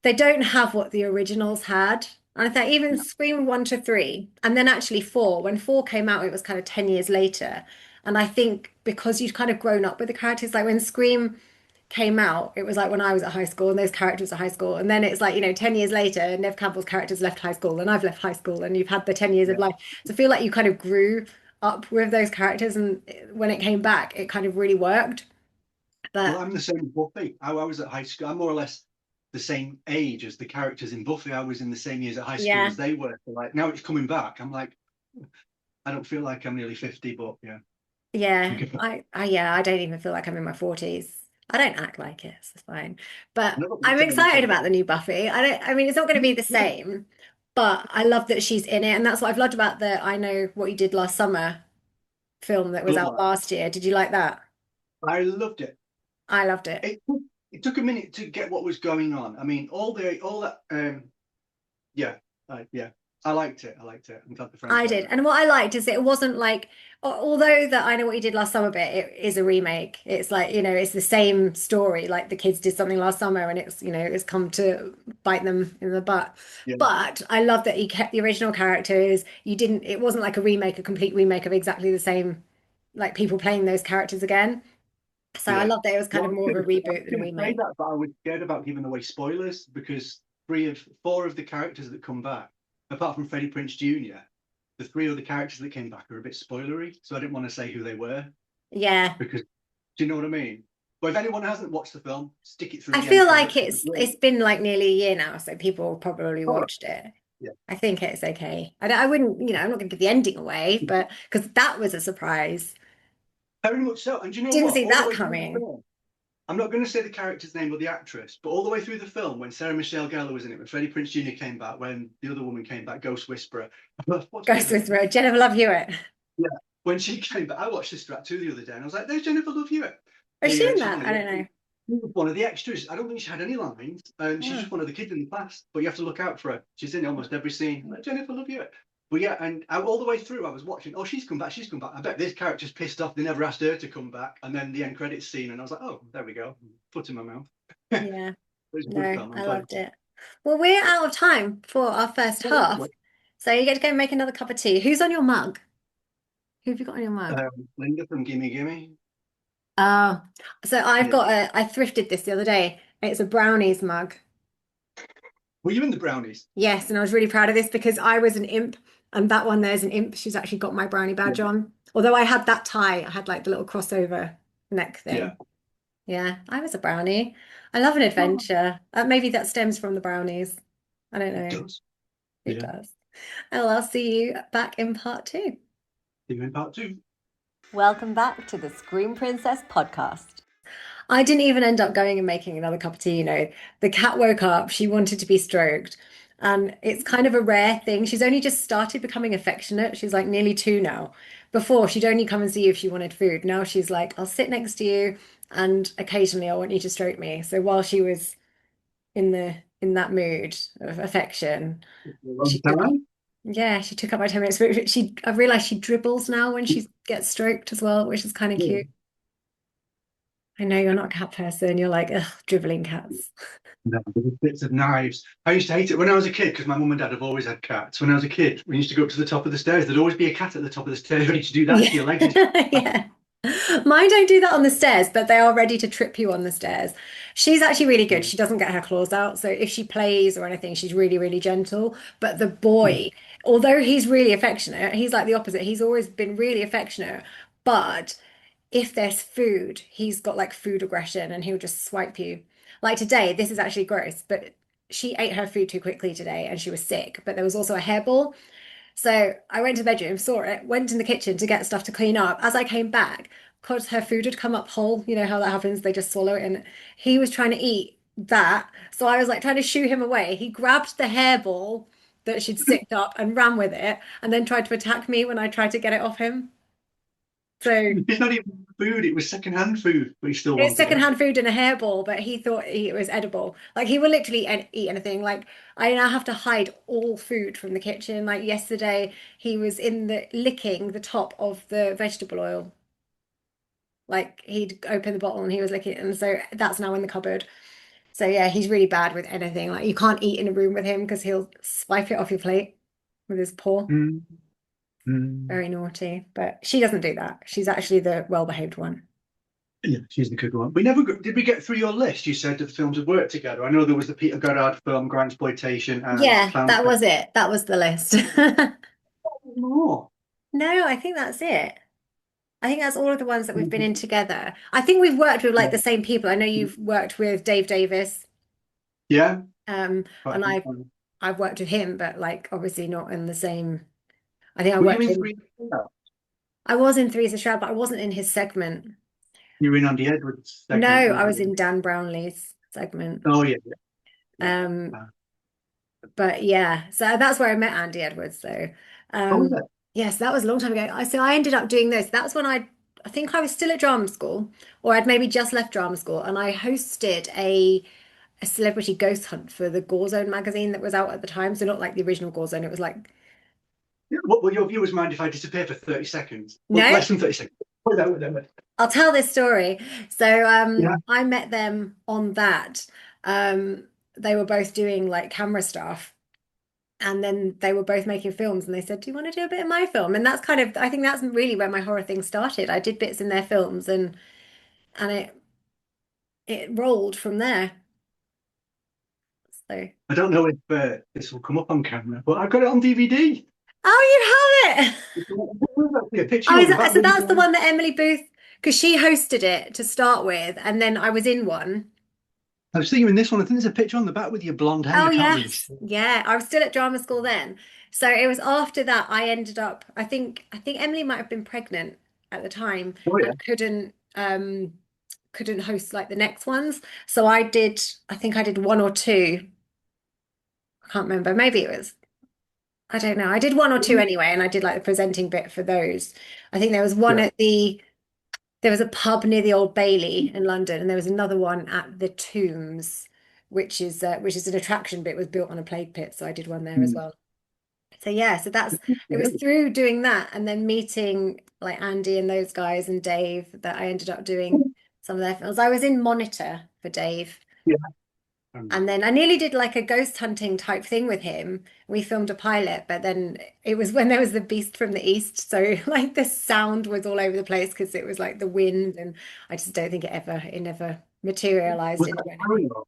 They don't have what the originals had. And I think even no, Scream 1 to 3, and then actually 4, when 4 came out, it was kind of 10 years later. And I think because you'd kind of grown up with the characters, like when Scream came out, it was like when I was at high school and those characters at high school. And then it's like, 10 years later, Nev Campbell's characters left high school and I've left high school and you've had the 10 years of yeah. life. So I feel like you kind of grew up with those characters. And when it came back, it kind of really worked. Well, But I'm the same with Buffy. I was at high school. I'm more or less the same age as the characters in Buffy. I was in the same years at high school yeah, as they were. So like now it's coming back. I'm like, I don't feel like I'm nearly 50, but yeah. yeah, Okay. I don't even feel like I'm in my 40s. I don't act like it, so it's fine. But No, I'm certainly not excited saying about the new Buffy. I mean, it's not going to be the that. same, but I love that she's in it. And that's what I've loved about the I Know What You Did Last Summer film that was Love out that. last year. Did you like that? I loved it. I loved it. It took a minute to get what was going on. I mean, all that. Yeah, yeah. I liked it. I liked it. I'm glad the I franchise did. are And back. what I liked is it wasn't like, although that I Know What You Did Last Summer bit, it is a remake. It's like, it's the same story. Like the kids did something last summer and it's come to bite them in the butt. Yeah, But I love that he kept the original characters. It wasn't like a complete remake of exactly the same, like people playing those characters again. So I yeah. love that it was kind Well, of more of a I was reboot than a gonna say remake. that, but I was scared about giving away spoilers because 4 of the characters that come back, apart from Freddie Prince Jr., the 3 other characters that came back are a bit spoilery. So I didn't want to say who they were Yeah. because, do you know what I mean? But if anyone hasn't watched the film, stick it through I the end feel like credits. 'Cause it's been like nearly a year now, so people probably oh, watched it. I think it's okay. I wouldn't, I'm not going to give the ending away, but because that was a surprise. Very much so. And do you know Didn't what? see All the that way through the coming. film, I'm not going to say the character's name or the actress, but all the way through the film, when Sarah Michelle Gellar was in it, when Freddie Prinze Jr. came back, when the other woman came back, Ghost Whisperer, what's her Ghost name? Whisperer, Jennifer Love Hewitt. Yeah. When she came back, I watched Sister Act 2 the other day, and I was like, "There's Jennifer Love Hewitt." Was she in She's that? I don't know. one of the extras. I don't think she had any lines. She's Oh. just one of the kids in the class, but you have to look out for her. She's in almost every scene. I'm like, Jennifer Love Hewitt. But yeah, and all the way through, I was watching. Oh, she's come back. She's come back. I bet this character's pissed off. They never asked her to come back. And then the end credits scene, and I was like, oh, there we go. Foot in my mouth. It Yeah, was a good no, film. I'm I glad. loved it. Well, we're out of time for our first half. So you get to go and make another cup of tea. Who's on your mug? Who have you got on your mug? Linda from Gimme Gimme. Oh, so Yeah. I thrifted this the other day. It's a brownies mug. Were you in the brownies? Yes, and I was really proud of this because I was an imp, and that one there's an imp. She's actually got my brownie badge Yeah. on. Although I had that tie, I had like the little crossover neck Yeah. thing. Yeah, I was a brownie. I love an Oh, adventure. Maybe that stems from the brownies. I don't it know. does. It Yeah. does. Well, I'll see you back in part two. See you in part 2. Welcome back to the Screen Princess podcast. I didn't even end up going and making another cup of tea, The cat woke up, she wanted to be stroked. And it's kind of a rare thing. She's only just started becoming affectionate. She's like nearly 2 now. Before, she'd only come and see you if she wanted food. Now she's like, I'll sit next to you and occasionally I want you to stroke me. So while she was in that mood of affection, A long she took up time. yeah, she took up my 10 minutes. But I realized she dribbles now when she gets stroked as well, which is kind of Yeah. cute. I know you're not a cat person. You're like, ugh, dribbling cats. No, with bits of knives. I used to hate it when I was a kid because my mum and dad have always had cats. When I was a kid, we used to go up to the top of the stairs. There'd always be a cat at the top of the stairs ready to do that to Yeah. your legs. Yeah. Mine don't do that on the stairs, but they are ready to trip you on the stairs. She's actually really good. Yeah. She doesn't get her claws out. So if she plays or anything, she's really, really gentle. But the Yeah. boy, although he's really affectionate, he's like the opposite. He's always been really affectionate. But if there's food, he's got like food aggression and he'll just swipe you. Like today, this is actually gross, but she ate her food too quickly today and she was sick. But there was also a hairball. So I went to the bedroom, saw it, went in the kitchen to get stuff to clean up. As I came back, because her food had come up whole, you know how that happens, they just swallow it, and he was trying to eat that. So I was like trying to shoo him away. He grabbed the hairball that she'd sicked up and ran with it, and then tried to attack me when I tried to get it off him. So It's not even food, it was secondhand food, but he still it's wanted it. secondhand food in a hairball, but he thought it was edible. Like he will literally eat anything. Like I now have to hide all food from the kitchen. Like yesterday, he was in the licking the top of the vegetable oil. Like he'd open the bottle and he was licking it, and so that's now in the cupboard. So yeah, he's really bad with anything. Like you can't eat in a room with him because he'll swipe it off your plate with his paw. Mm. Mm. Very naughty. But she doesn't do that. She's actually the well-behaved one. Yeah, she's the good one. We never did we get through your list? You said the films had worked together. I know there was the Peter Goddard film, Grand Exploitation, and Yeah, Clown. that was it. That was the list. More. No, I think that's it. I think that's all of the ones that we've been in together. I think we've worked with like the same people. I know you've worked with Dave Davis, Yeah. Quite a and few I've times. I've worked with him, but like obviously not in the same. I think I Were you worked in in. Three? No. I was in Three's a Shroud, but I wasn't in his segment. You were in Andy Edwards' No, segment, I weren't was you? in Dan Brownlee's segment. Oh yeah, yeah, yeah. Um, but yeah, so that's where I met Andy Edwards, though. Oh, was Um, it? yes, that was a long time ago. So I ended up doing this. That's when I think I was still at drama school, or I'd maybe just left drama school, and I hosted a celebrity ghost hunt for the Gore Zone magazine that was out at the time. So not like the original Gore Zone. It was like, Yeah. What will your viewers mind if I disappear for 30 seconds? Well, no, less than 30 seconds. Wait, wait, wait, wait. I'll tell this story. So Yeah. I met them on that. They were both doing like camera stuff. And then they were both making films and they said, do you want to do a bit of my film? And that's kind of, I think that's really where my horror thing started. I did bits in their films and it rolled from there. So, I don't know if this will come up on camera, but I've got it on DVD. oh, you have it. There's actually a picture Oh, on the back. so Maybe that's the one that Emily Booth, because she hosted it to start with, and then I was in one. I was thinking in this one, I think there's a picture on the back with your blonde hair. Oh I can't really yes. see. Yeah, I was still at drama school then. So it was after that I ended up I think Emily might have been pregnant at the time Oh yeah. and couldn't host like the next ones. So I think I did one or two. I can't remember. Maybe it was I don't know. I did one or two anyway, and I did like the presenting bit for those. I think there was one Yeah. at there was a pub near the Old Bailey in London, and there was another one at the Tombs, which is an attraction bit was built on a plague pit, so I did one there as Mm. well. So yeah, so that's it Yeah. was through doing that and then meeting like Andy and those guys and Dave that I ended up doing some of their films. I was in Monitor for Dave. Yeah. And then I nearly did like a ghost hunting type thing with him. We filmed a pilot, but then it was when there was the Beast from the East. So like the sound was all over the place because it was like the wind, and I just don't think it never materialized Was into that the anything. Paranormal?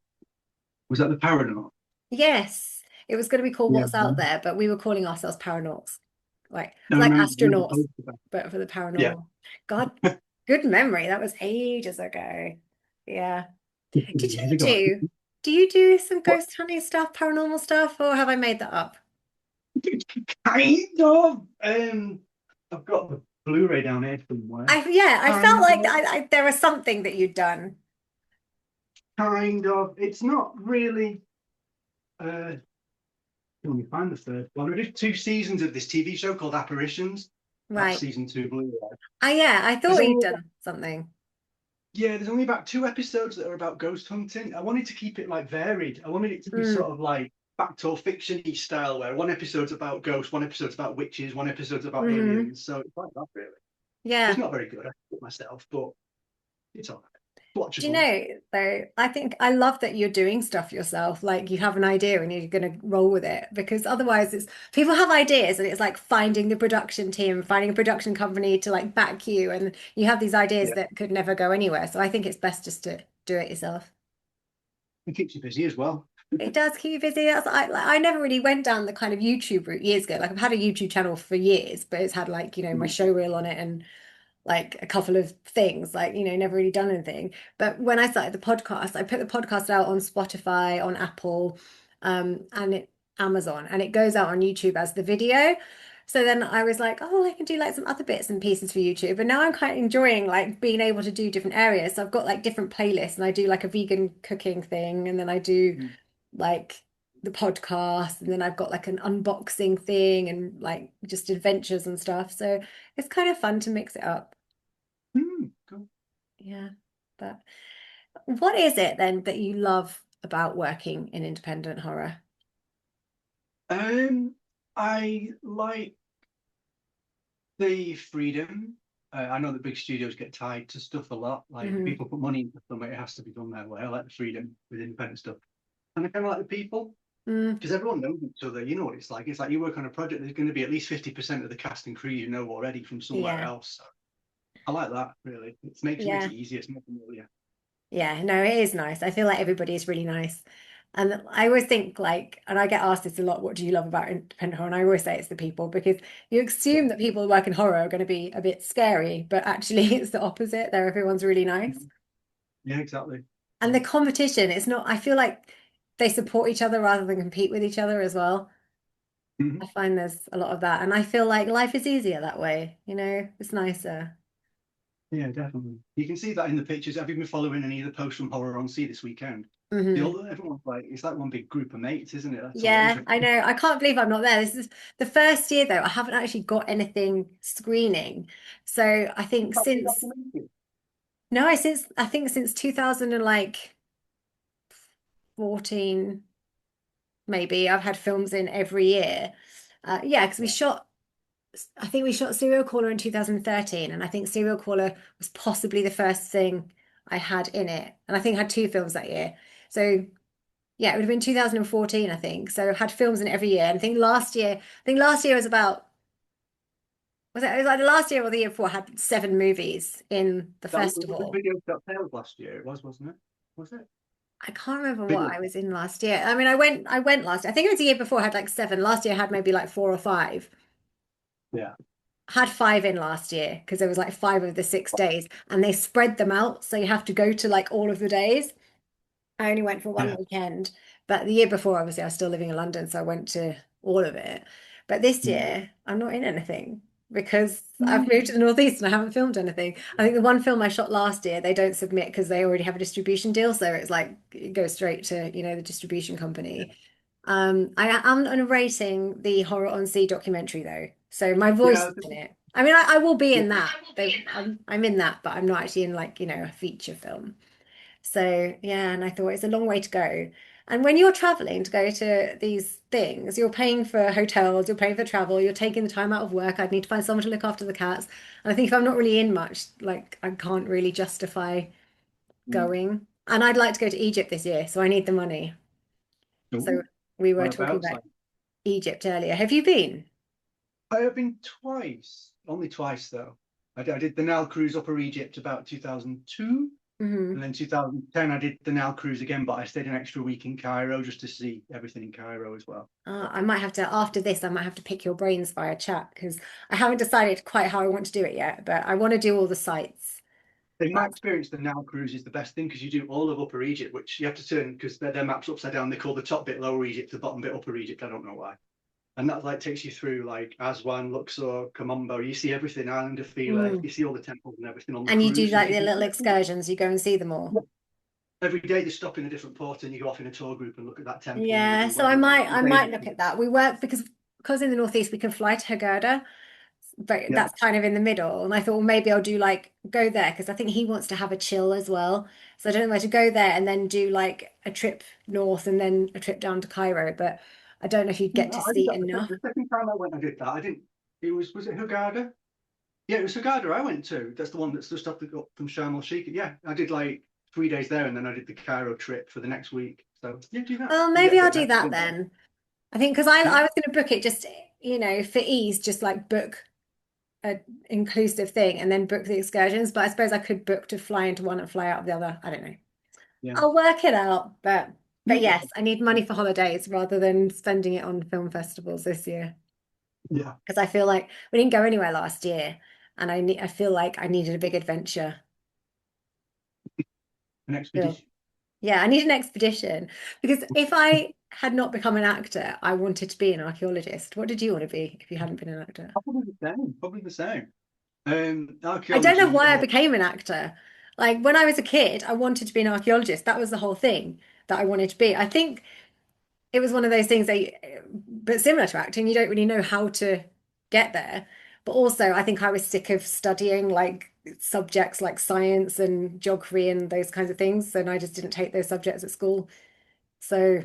Was that the Paranormal? Yes, it was going to be called Yeah. What's Out There, but we were calling ourselves Paranormals. It's No, like no, no. astronauts, but for the Yeah. paranormal. God, good memory. That was ages ago. Yeah. Did Years you ago. do you do some What? ghost hunting stuff, paranormal stuff, or have I made that up? Kind of. I've got the Blu-ray down here somewhere. Yeah, I felt Kind like of. there was something that you'd done. Kind of. It's not really. Uh, Let me find the third one. We did 2 seasons of this TV show called Apparitions. That's Right. season 2 Blu-ray. Yeah, I There's thought you'd only done something. Yeah, there's only about 2 episodes that are about ghost hunting. I wanted to keep it like varied. I wanted it to be Mm, sort of like fact or fiction-y style, where one episode's about ghosts, one episode's about witches, one episode's about hmm. aliens. So it's like that really. It's Yeah. not very good. I it myself, but it's all right. Do you Watchable. know, though, I think I love that you're doing stuff yourself. Like you have an idea and you're going to roll with it because otherwise it's people have ideas and it's like finding the production team, finding a production company to like back you and you have these ideas Yeah, that could never go anywhere. So I think it's best just to do it yourself. it keeps you busy as well. It does keep you busy. I never really went down the kind of YouTube route years ago. Like I've had a YouTube channel for years, but it's had like, my Mm. show reel on it and like a couple of things, like, never really done anything. But when I started the podcast, I put the podcast out on Spotify, on Apple, and Amazon, and it goes out on YouTube as the video. So then I was like, oh, I can do like some other bits and pieces for YouTube. And now I'm quite enjoying like being able to do different areas. So I've got like different playlists and I do like a vegan cooking thing, and then I do Mm. like the podcast, and then I've got like an unboxing thing and like just adventures and stuff. So it's kind of fun to mix it up. Cool. Yeah. But what is it then that you love about working in independent horror? I like the freedom. I know that big studios get tied to stuff a lot. Like if Hmm. people put money into something, it has to be done their way. I like the freedom with independent stuff. And I kind of like the people Mm, because everyone knows each other. You know what it's like. It's like you work on a project, there's going to be at least 50% of the cast and crew you know already from somewhere yeah. else. So I like that, really. It makes Yeah. it easier. It's more familiar. Yeah. No, it is nice. I feel like everybody is really nice. And I always think like, and I get asked this a lot, what do you love about independent horror? And I always say it's the people because you Yeah. assume that people who work in horror are going to be a bit scary, but actually it's the opposite. They're everyone's really nice. Yeah, exactly. And the competition, it's not, I feel like they support each other rather than compete with each other as well. I Mhm. find there's a lot of that. And I feel like life is easier that way, it's nicer. Yeah, definitely. You can see that in the pictures. Have you been following any of the posts from Horror on Sea this weekend? Hmm. Everyone's like, it's like one big group of mates, isn't it? That's Yeah, amazing. I know. I can't believe I'm not there. This is the first year though. I haven't actually got anything screening. So I think I think since 2000 and like 14, maybe I've had films in every year. Yeah, because I think we shot Serial Caller in 2013, and I think Serial Caller was possibly the first thing I had in it. And I think I had two films that year. So yeah, it would have been 2014, I think. So I've had films in every year. And I think last year it was like the last year or the year before I had seven movies in the That was festival. Video Got Sales last year. It was, wasn't it? Was it? I can't remember what Video. I was in last year. I mean, I went last year. I think it was the year before I had like seven. Last year I had maybe like four or five. Yeah. I had five in last year because there was like 5 of the 6 days and they spread them out. So you have to go to like all of the days. I only went for one Yeah. weekend, but the year before, obviously, I was still living in London, so I went to all of it. But this Mm. year, I'm not in anything because I've moved to Mm. the Northeast and I haven't filmed anything. I think the one film I shot last year, they don't submit because they already have a distribution deal, so it's like it goes straight to, the distribution company. I am narrating the Horror on Sea documentary though, so my voice Yeah. is in it. I mean, I will be Yeah. in that. I'm in that, but I'm not actually in like, a feature film. So yeah, and I thought it's a long way to go. And when you're traveling to go to these things, you're paying for hotels, you're paying for travel, you're taking the time out of work. I'd need to find someone to look after the cats. And I think if I'm not really in much, like I can't really justify Mm. going. And I'd like to go to Egypt this year, so I need the money. So Ooh, we were talking whereabouts? about Like, Egypt earlier. Have you been? I have been twice, only twice though. I did the Nile cruise Upper Egypt about 2002, and Hmm. then 2010 I did the Nile cruise again, but I stayed an extra week in Cairo just to see everything in Cairo as well. I might have to, after this, I might have to pick your brains via chat because I haven't decided quite how I want to do it yet, but I want to do all the sites. In my experience, the Nile cruise is the best thing because you do all of Upper Egypt, which you have to turn because their map's upside down. They call the top bit Lower Egypt, the bottom bit Upper Egypt. I don't know why. And that like takes you through like Aswan, Luxor, Komombo. You see everything, Island of Philae. Mm. You see all the temples and everything on the And you do cruise. So you like can the do little excursions, you go and see them all. every day. They stop in a different port, and you go off in a tour group and look at that temple, and they Yeah, do so I whatever. might I They, might look at that. We work because in the Northeast we can fly to Hurghada, but yeah, that's kind of in the middle. And I thought, well, maybe I'll do like go there because I think he wants to have a chill as well. So I don't know where to go there and then do like a trip north and then a trip down to Cairo. But I don't know if you'd get to I did see that enough. the second time I went. I did that. I didn't. It was it Hurghada? Yeah, it was Hurghada I went to. That's the one that's just up from Sharm el Sheikh. Yeah, I did like 3 days there, and then I did the Cairo trip for the next week. So yeah, do that. Well, You get maybe a I'll bit of do that everything. then. I think because Yeah, I was going to book it just, for ease, just like book a inclusive thing and then book the excursions. But I suppose I could book to fly into one and fly out of the other. I don't know. yeah, I'll work it out. But yeah, yes, I need money for holidays rather than spending it on film festivals this year. yeah. Because I feel like we didn't go anywhere last year and I feel like I needed a big adventure. An So, expedition. yeah, I need an expedition. Because if I had not become an actor, I wanted to be an archaeologist. What did you want to be if you hadn't been an actor? Probably the same. Probably the same. I don't know Archaeology. why I Oh, became an actor. Like when I was a kid, I wanted to be an archaeologist. That was the whole thing that I wanted to be. I think it was one of those things but similar to acting, you don't really know how to get there. But also, I think I was sick of studying like subjects like science and geography and those kinds of things. And I just didn't take those subjects at school. So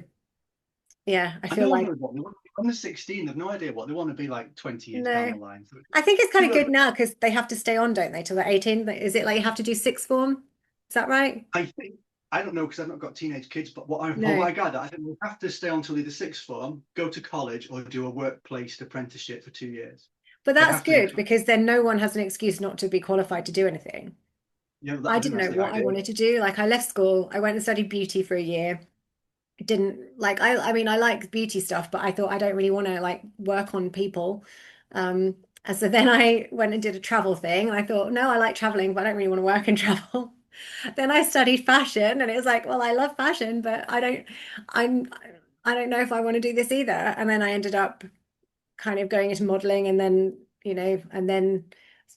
yeah, I I feel know like what they want. On the 16, they've no idea what they want to be like 20 years down no. the line. So I think it's kind see of where good now because they have to stay on, don't they, till they're 18? Is it like you have to do sixth form? Is that right? I think I don't know because I've not got teenage kids, but what No. I gather, I think we'll have to stay on till either sixth form, go to college, or do a workplace apprenticeship for 2 years. But They that's have to do good something. because then no one has an excuse not to be qualified to do anything. Yeah, I I think didn't that's know the what I idea. wanted to do. Like I left school, I went and studied beauty for a year. I didn't like I mean I like beauty stuff, but I thought I don't really want to like work on people. And so then I went and did a travel thing and I thought, no, I like traveling, but I don't really want to work in travel. Then I studied fashion and it was like, well, I love fashion, but I'm I don't know if I want to do this either. And then I ended up kind of going into modeling and then, and then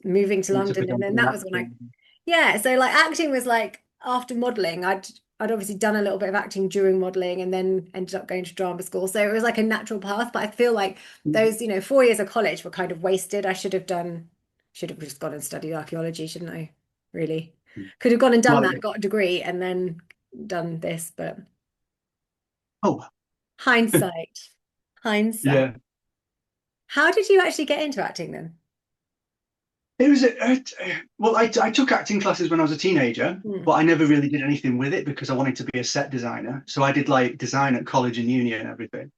moving to Into London. And then becoming an that was when actor. yeah, so like acting was like after modeling, I'd obviously done a little bit of acting during modeling and then ended up going to drama school. So it was like a natural path, but I feel like those, 4 years of college were kind of wasted. I should have just gone and studied archaeology, shouldn't I? Really. Could have gone and done Well, that, got a degree and then done this, but oh, hindsight. Hindsight. yeah. How did you actually get into acting then? It was well, I took acting classes when I was a teenager, Hmm. but I never really did anything with it because I wanted to be a set designer. So I did like design at college and uni and everything.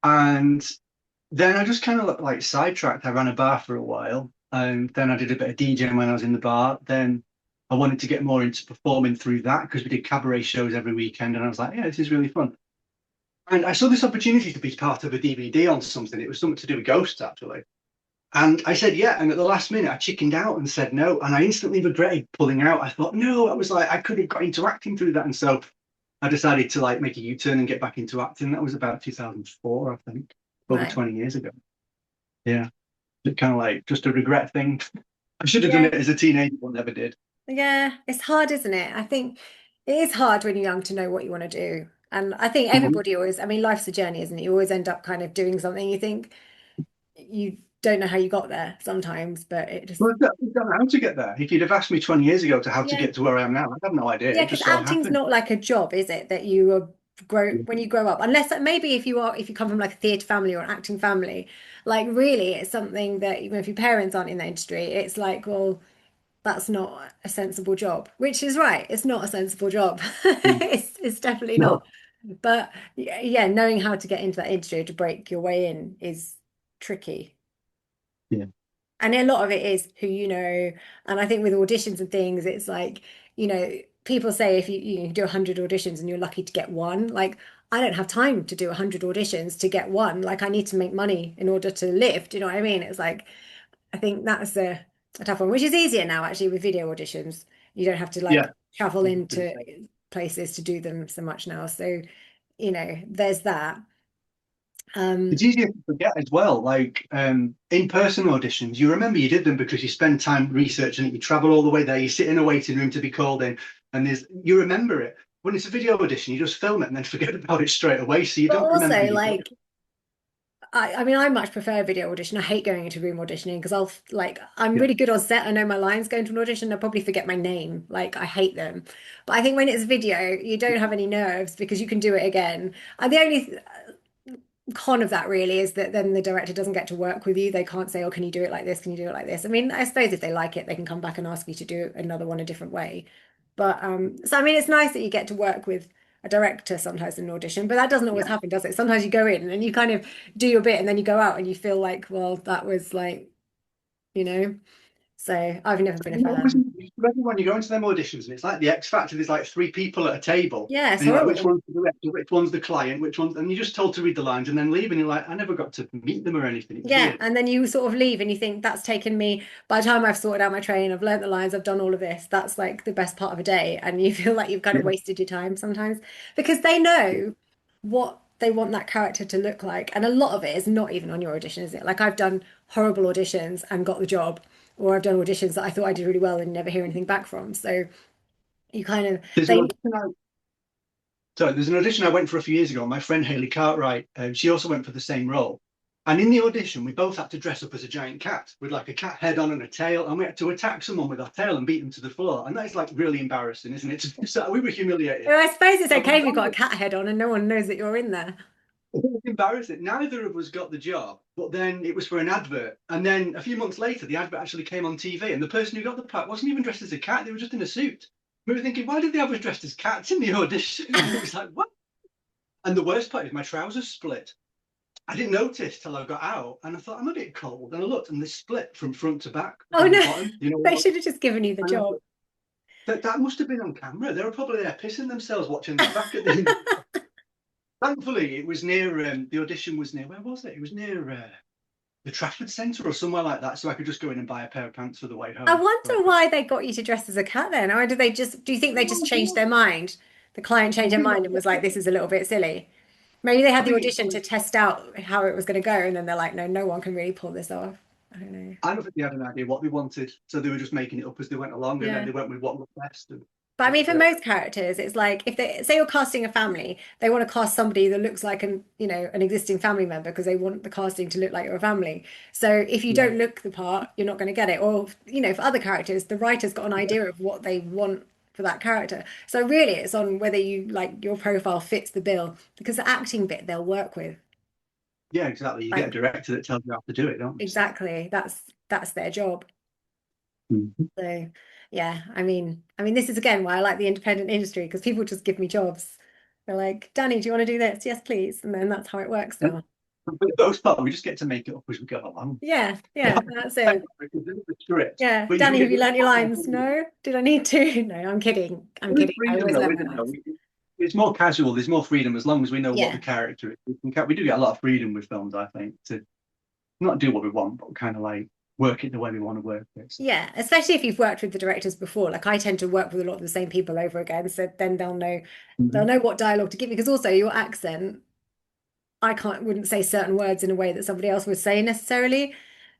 And then I just kind of like sidetracked. I ran a bar for a while, and then I did a bit of DJing when I was in the bar. Then I wanted to get more into performing through that because we did cabaret shows every weekend, and I was like, yeah, this is really fun. And I saw this opportunity to be part of a DVD on something. It was something to do with ghosts, actually. And I said, yeah. And at the last minute, I chickened out and said no. And I instantly regretted pulling out. I thought, no, I was like, I could have got into acting through that. And so I decided to like make a U-turn and get back into acting. That was about 2004, I think, over Right. 20 years ago. Yeah, it kind of like just a regret thing. I should have done Yeah. it as a teenager, but never did. Yeah. It's hard, isn't it? I think it is hard when you're young to know what you want to do. And I think Mhm. everybody always, I mean, life's a journey, isn't it? You always end up kind of doing something you think you don't know how you got there sometimes, but it just, Well, I don't know how to get there. If you'd have asked me 20 years ago to how to yeah. get to where I am now, I'd have no idea. Yeah, It because just so acting's happened. not like a job, is it? That you grow when you grow up. Unless maybe if you come from like a theatre family or an acting family, like really it's something that even if your parents aren't in the industry, it's like, well, that's not a sensible job, which is right. It's not a sensible job. Mm. It's definitely No. not. But yeah, knowing how to get into that industry to break your way in is tricky. Yeah. And a lot of it is who you know. And I think with auditions and things, it's like, people say if you do 100 auditions and you're lucky to get one, like I don't have time to do 100 auditions to get one. Like I need to make money in order to live. Do you know what I mean? It's like, I think that's a tough one, which is easier now actually with video auditions. You don't have to like Yeah. travel into places to do them so much now. So, there's that. It's Um, easier to forget as well. Like in-person auditions, you remember you did them because you spend time researching it. You travel all the way there. You sit in a waiting room to be called in, and you remember it. When it's a video audition, you just film it and then forget about it straight away, so you but don't remember also you did it. like I mean, I much prefer a video audition. I hate going into room auditioning because I'm Yeah, really good on set. I know my lines going to an audition. I'll probably forget my name. Like, I hate them. But I think when it's video, you don't have any nerves because you can do it again. And the only con of that really is that then the director doesn't get to work with you. They can't say, oh, can you do it like this? Can you do it like this? I mean, I suppose if they like it, they can come back and ask you to do another one a different way. But so I mean, it's nice that you get to work with a director sometimes in an audition, but that doesn't always yeah. happen, does it? Sometimes you go in and you kind of do your bit and then you go out and you feel like, well, that was like, you know. So I've never been a You know, always, fan. when you go into them auditions, and it's like the X Factor. There's like three people at a table, Yeah, it's and you're like, which horrible. one's the director, which one's the client, which one's, and you're just told to read the lines and then leave, and you're like, I never got to meet them or anything. It's Yeah, weird. and then you sort of leave and you think that's taken me, by the time I've sorted out my train, I've learnt the lines, I've done all of this, that's like the best part of a day. And you feel like you've kind of Yeah, wasted your time sometimes because they know what they want that character to look like. And a lot of it is not even on your audition, is it? Like I've done horrible auditions and got the job, or I've done auditions that I thought I did really well and never hear anything back from. So you kind of, there's an they, audition. There's an audition I went for a few years ago. My friend Haley Cartwright, she also went for the same role. And in the audition, we both had to dress up as a giant cat with like a cat head on and a tail, and we had to attack someone with our tail and beat them to the floor. And that is like really embarrassing, isn't it? So we were humiliated. well, I suppose it's And okay if you've got a cat head on and no one knows that you're in there. it was embarrassing. Neither of us got the job, but then it was for an advert. And then a few months later, the advert actually came on TV, and the person who got the part wasn't even dressed as a cat; they were just in a suit. We were thinking, why did they have us dressed as cats in the audition? And it was like, what? And the worst part is my trousers split. I didn't notice till I got out, and I thought I'm a bit cold. And I looked, and they split from front to back Oh on the no, bottom. You know they what? should have just given you the And I job. thought, that must have been on camera. They were probably there pissing themselves watching that back at the end. Thankfully, it was near. The audition was near. Where was it? It was near the Trafford Centre or somewhere like that, so I could just go in and buy a pair of pants for the way I home. wonder But why they got you to dress as a cat then. Or did they just, do you think they just changed their mind? The client changed I their think mind and was like, this is a little bit silly. Maybe they I had the think it audition to test out how it was going to go, and then they're like, no, no one can really pull this off. I don't know. I don't think they had an idea what they wanted, so they were just making it up as they went along, and then Yeah. they went with what looked best, and But I that mean, was for it. most characters, it's like if they say you're casting a family, they want to cast somebody that looks like an existing family member because they want the casting to look like you're a family. So if you Yeah, don't look the part, you're not going to get it. Or, for other characters, the writer's got an yeah, idea of what they want for that character. So really, it's on whether you like your profile fits the bill because the acting bit they'll work with. yeah, exactly. You get a Like director that tells you how to do it, don't you? So. exactly, that's their job. Mhm. So yeah, I mean, this is again why I like the independent industry because people just give me jobs. They're like, Danny, do you want to do this? Yes, please. And then that's how it works Yeah. now. For the most part, we just get to make it up as we go along. Yeah, Yeah, yeah, that's it. the script, Yeah. but you Danny, forget have you the learnt your lines? No? Did I need to? No, I'm kidding. I'm there's kidding. I freedom always though, learn my isn't there? lines. It's more casual. There's more freedom as long as we know what the Yeah. character is. We do get a lot of freedom with films, I think, to not do what we want, but kind of like work it the way we want to work it. So, Yeah, especially if you've worked with the directors before. Like I tend to work with a lot of the same people over again, so then they'll mhm. know what dialogue to give me because also your accent, I can't wouldn't say certain words in a way that somebody else would say necessarily.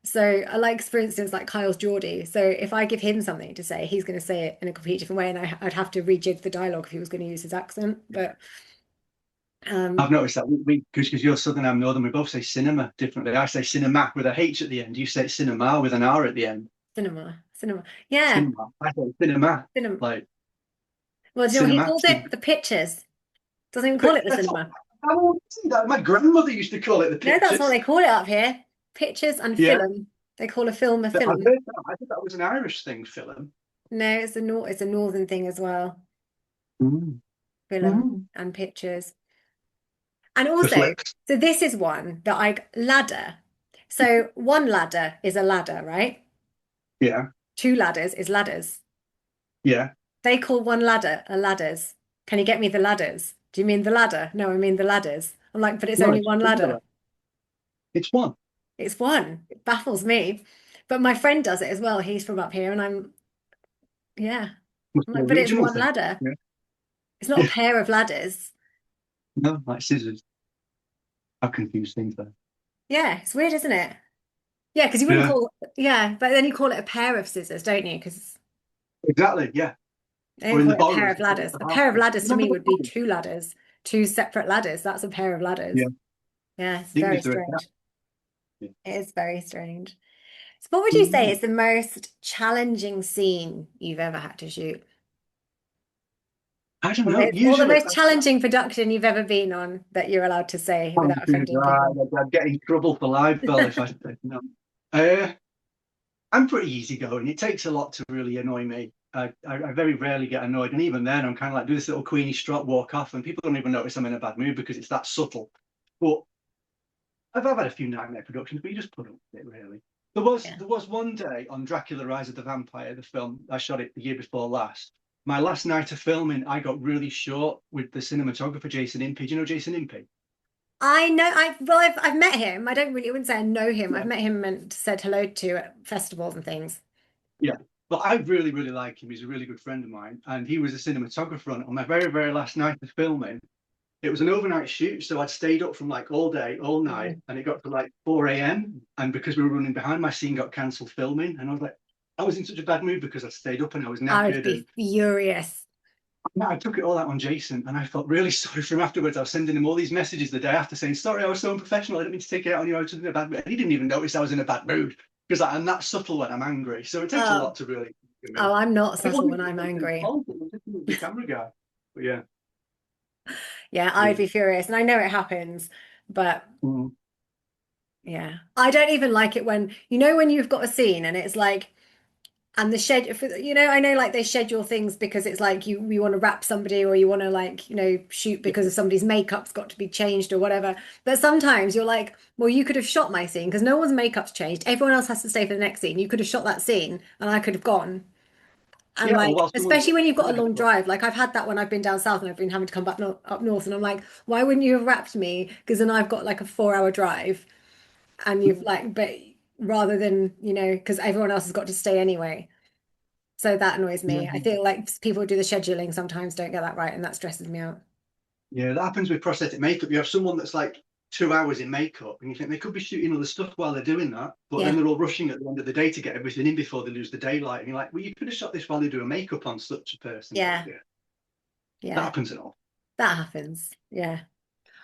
So I like, for instance, like Kyle's Geordie. So if I give him something to say, he's going to say it in a completely different way, and I'd have to rejig the dialogue if he was going to use his accent. But I've um, noticed that we because you're Southern, I'm Northern, we both say cinema differently. I say cinema with a H at the end. You say cinema with an R at the end. cinema, yeah, Cinema. I say cinema. cinema. Like Well, do you know what he cinema. calls it? The pictures. Doesn't even call But it the that's cinema. I won't see that. My grandmother used to call it the No, that's what pictures. they call it up here. Pictures and Yeah. film. They call a film a But I've film. heard that. I think that was an Irish thing, film. No, it's a northern thing as well. Mm. Film Mm. and pictures. And The also, flips. so this is one that I ladder. So one ladder is a ladder, right? Yeah. Two ladders is ladders. Yeah. They call one ladder a ladders. Can you get me the ladders? Do you mean the ladder? No, I mean the ladders. I'm like, but it's No, only it's one ladder. it's one. It's one. It baffles me. But my friend does it as well. He's from up here, and yeah. Must I'm be a like, but it's regional one thing. ladder. Yeah. It's not a Yeah. pair of ladders. No, like scissors. I've confused things there. Yeah, it's weird, isn't it? Yeah, because you wouldn't Yeah. call, yeah, but then you call it a pair of scissors, don't you? Because Exactly. Yeah. they Or don't in call the it a pair horrors, of ladders. A pair of ladders to me would be two ladders, two separate ladders. That's a pair of ladders. Yeah. Yeah, it's Even very if they're strange. yeah. It is very strange. So what would you say Mm. is the most challenging scene you've ever had to shoot? I don't Or know. the Usually, most challenging production you've ever been on that you're allowed to say without offending people? I'd get in trouble for live bell if I said no. Uh, I'm pretty easygoing. It takes a lot to really annoy me. I very rarely get annoyed, and even then, I'm kind of like do this little Queenie strut walk off, and people don't even notice I'm in a bad mood because it's that subtle. But I've had a few nightmare productions, but you just put up with it, really. Yeah. There was one day on Dracula: Rise of the Vampire, the film I shot it the year before last. My last night of filming, I got really short with the cinematographer Jason Impey. Do you know Jason Impey? I know I've met him. I wouldn't say I know him. I've Yeah. met him and said hello to at festivals and things. Yeah. But I really, really like him. He's a really good friend of mine. And he was a cinematographer on it. On my very, very last night of filming, it was an overnight shoot. So I'd stayed up from like all day, all night, Mm. and it got to like 4 a.m. And because we were running behind, my scene got cancelled filming. And I was like, I was in such a bad mood because I stayed up and I was I would knackered. be And furious. I took it all out on Jason and I felt really sorry for him afterwards. I was sending him all these messages the day after saying, sorry, I was so unprofessional. I didn't mean to take it out on you. I was just in a bad mood. And he didn't even notice I was in a bad mood because I'm that subtle when I'm angry. So it takes a Oh, lot to really me. oh, I'm not It subtle wasn't when I'm even angry. fault, it was just the camera guy. But yeah. Yeah, I'd Yeah. be furious. And I know it happens, but Mm. yeah. I don't even like it when, when you've got a scene and it's like, and the schedule, I know like they schedule things because it's like you want to wrap somebody or you want to like, shoot Yeah. because of somebody's makeup's got to be changed or whatever. But sometimes you're like, well, you could have shot my scene because no one's makeup's changed. Everyone else has to stay for the next scene. You could have shot that scene and I could have gone. And Yeah, or like, while someone's especially when you've got a yeah, long drive, like I've had that when I've been down south and I've been having to come back no up north, and I'm like, why wouldn't you have wrapped me? Because then I've got like a 4 hour drive, and you've like, but rather than because everyone else has got to stay anyway. So that annoys yeah, me. I feel like people who do the scheduling sometimes don't get that right, and that stresses me out. yeah, that happens with prosthetic makeup. You have someone that's like 2 hours in makeup, and you think they could be shooting other stuff while they're doing that, but then Yeah, they're all rushing at the end of the day to get everything in before they lose the daylight. And you're like, well, you could have shot this while they do a makeup on such a person. But yeah, yeah, that yeah. happens at all. That happens. Yeah.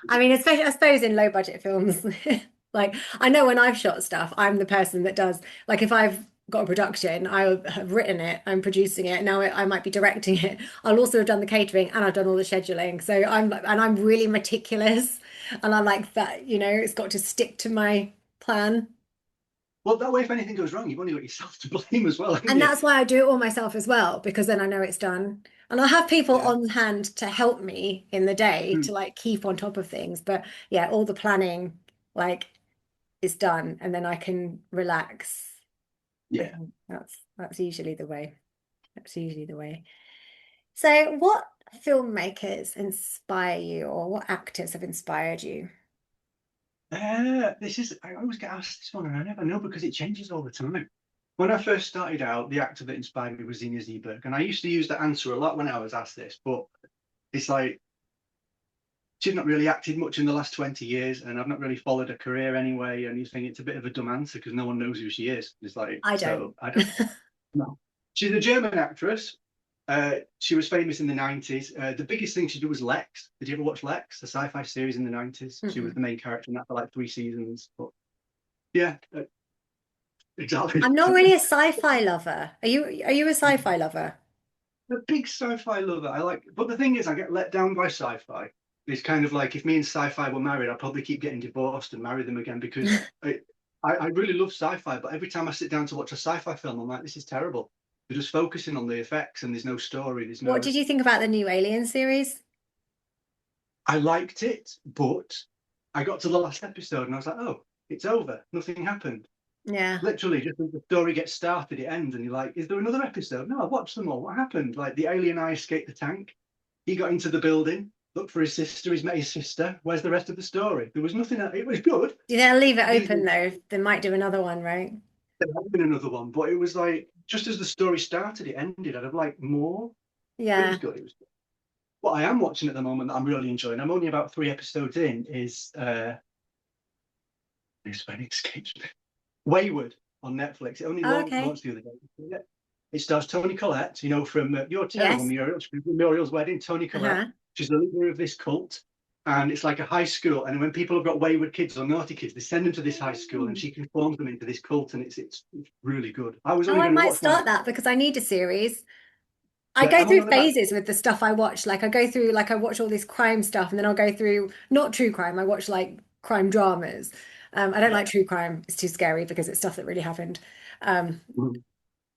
I mean, especially I suppose in low budget films, like I know when I've shot stuff, I'm the person that does like if I've got a production, I have written it, I'm producing it. Now I might be directing it. I'll also have done the catering and I've done all the scheduling. So I'm really meticulous, and I like that. It's got to stick to my plan. Well, that way, if anything goes wrong, you've only got yourself to blame as well, haven't And you? that's why I do it all myself as well, because then I know it's done. And I'll have people Yeah. on hand to help me in the day Mm. to like keep on top of things. But yeah, all the planning like is done and then I can relax. Yeah. That's usually the way. That's usually the way. So what filmmakers inspire you or what actors have inspired you? I always get asked this one, and I never know because it changes all the time. When I first started out, the actor that inspired me was Zinga Zeeberg, and I used to use that answer a lot when I was asked this. But it's like she's not really acted much in the last 20 years, and I've not really followed her career anyway. And you think it's a bit of a dumb answer because no one knows who she is. It's like, I don't. so I don't know. She's a German actress. She was famous in the 90s. The biggest thing she did was Lex. Did you ever watch Lex, the sci-fi series in the 90s? She was Mm-mm. the main character in that for like 3 seasons. But yeah, exactly. I'm not really a sci-fi lover. Are you a sci-fi lover? A big sci-fi lover. I like, but the thing is, I get let down by sci-fi. It's kind of like if me and sci-fi were married, I'd probably keep getting divorced and marry them again because I really love sci-fi. But every time I sit down to watch a sci-fi film, I'm like, this is terrible. They're just focusing on the effects and there's no story. There's What no. did you think about the new Alien series? I liked it, but I got to the last episode and I was like, oh, it's over. Nothing happened. Yeah. Literally, just as the story gets started, it ends, and you're like, is there another episode? No, I watched them all. What happened? Like the alien eye escaped the tank. He got into the building, looked for his sister. He's met his sister. Where's the rest of the story? There was nothing. It was good. They'll leave it These open though. They might do another one, right? there had been another one, but it was like just as the story started, it ended. I'd have liked more. But it was Yeah. good. It was good. What I am watching at the moment that I'm really enjoying. I'm only about 3 episodes in. Is this when it escapes me. Wayward on Netflix. It only Oh, launched, okay. launched the other day. It stars Toni Collette, from You're Terrible, Yes. Muriel's Wedding. Toni Collette. Uh-huh. She's the leader of this cult. And it's like a high school. And when people have got wayward kids or naughty kids, they send them to this high school and Mm. she conforms them into this cult. And it's really good. I was Oh, only I going to might watch one. start that because I need a series. I Yeah, go I'm only through on about. phases with the stuff I watch. Like I go through, like I watch all this crime stuff, and then I'll go through not true crime. I watch like crime dramas. I don't like Yeah. true crime. It's too scary because it's stuff that really happened. Um, Mhm.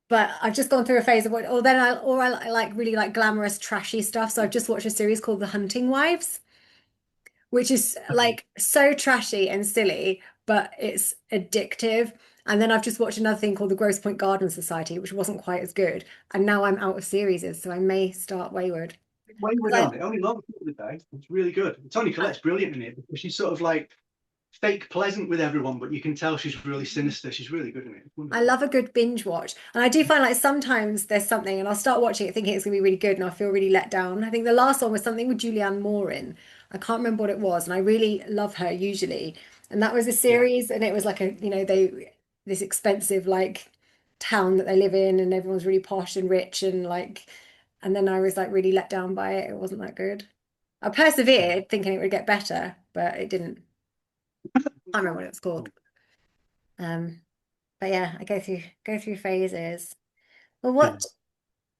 but I've just gone through a phase of what, or I like really like glamorous, trashy stuff. So I've just watched a series called The Hunting Wives, which is like so trashy and silly, but it's addictive. And then I've just watched another thing called The Grosse Pointe Garden Society, which wasn't quite as good. And now I'm out of series, so I may start Wayward. Wayward 'Cause on. It only launched the other day. It's really good. Toni Collette's brilliant in it because she's sort of like fake pleasant with everyone, but you can tell she's really sinister. She's really good in it. It's I wonderful. love a good binge watch. And I do find like sometimes there's something and I'll start watching it thinking it's gonna be really good and I'll feel really let down. I think the last one was something with Julianne Moore in. I can't remember what it was, and I really love her usually. And that was a Yeah. series, and it was like they this expensive like town that they live in, and everyone's really posh and rich and like, and then I was like really let down by it. It wasn't that good. I persevered thinking it would get better, but it didn't. I can't remember what it was called. Um, but yeah, I go through phases. Well, Yeah. what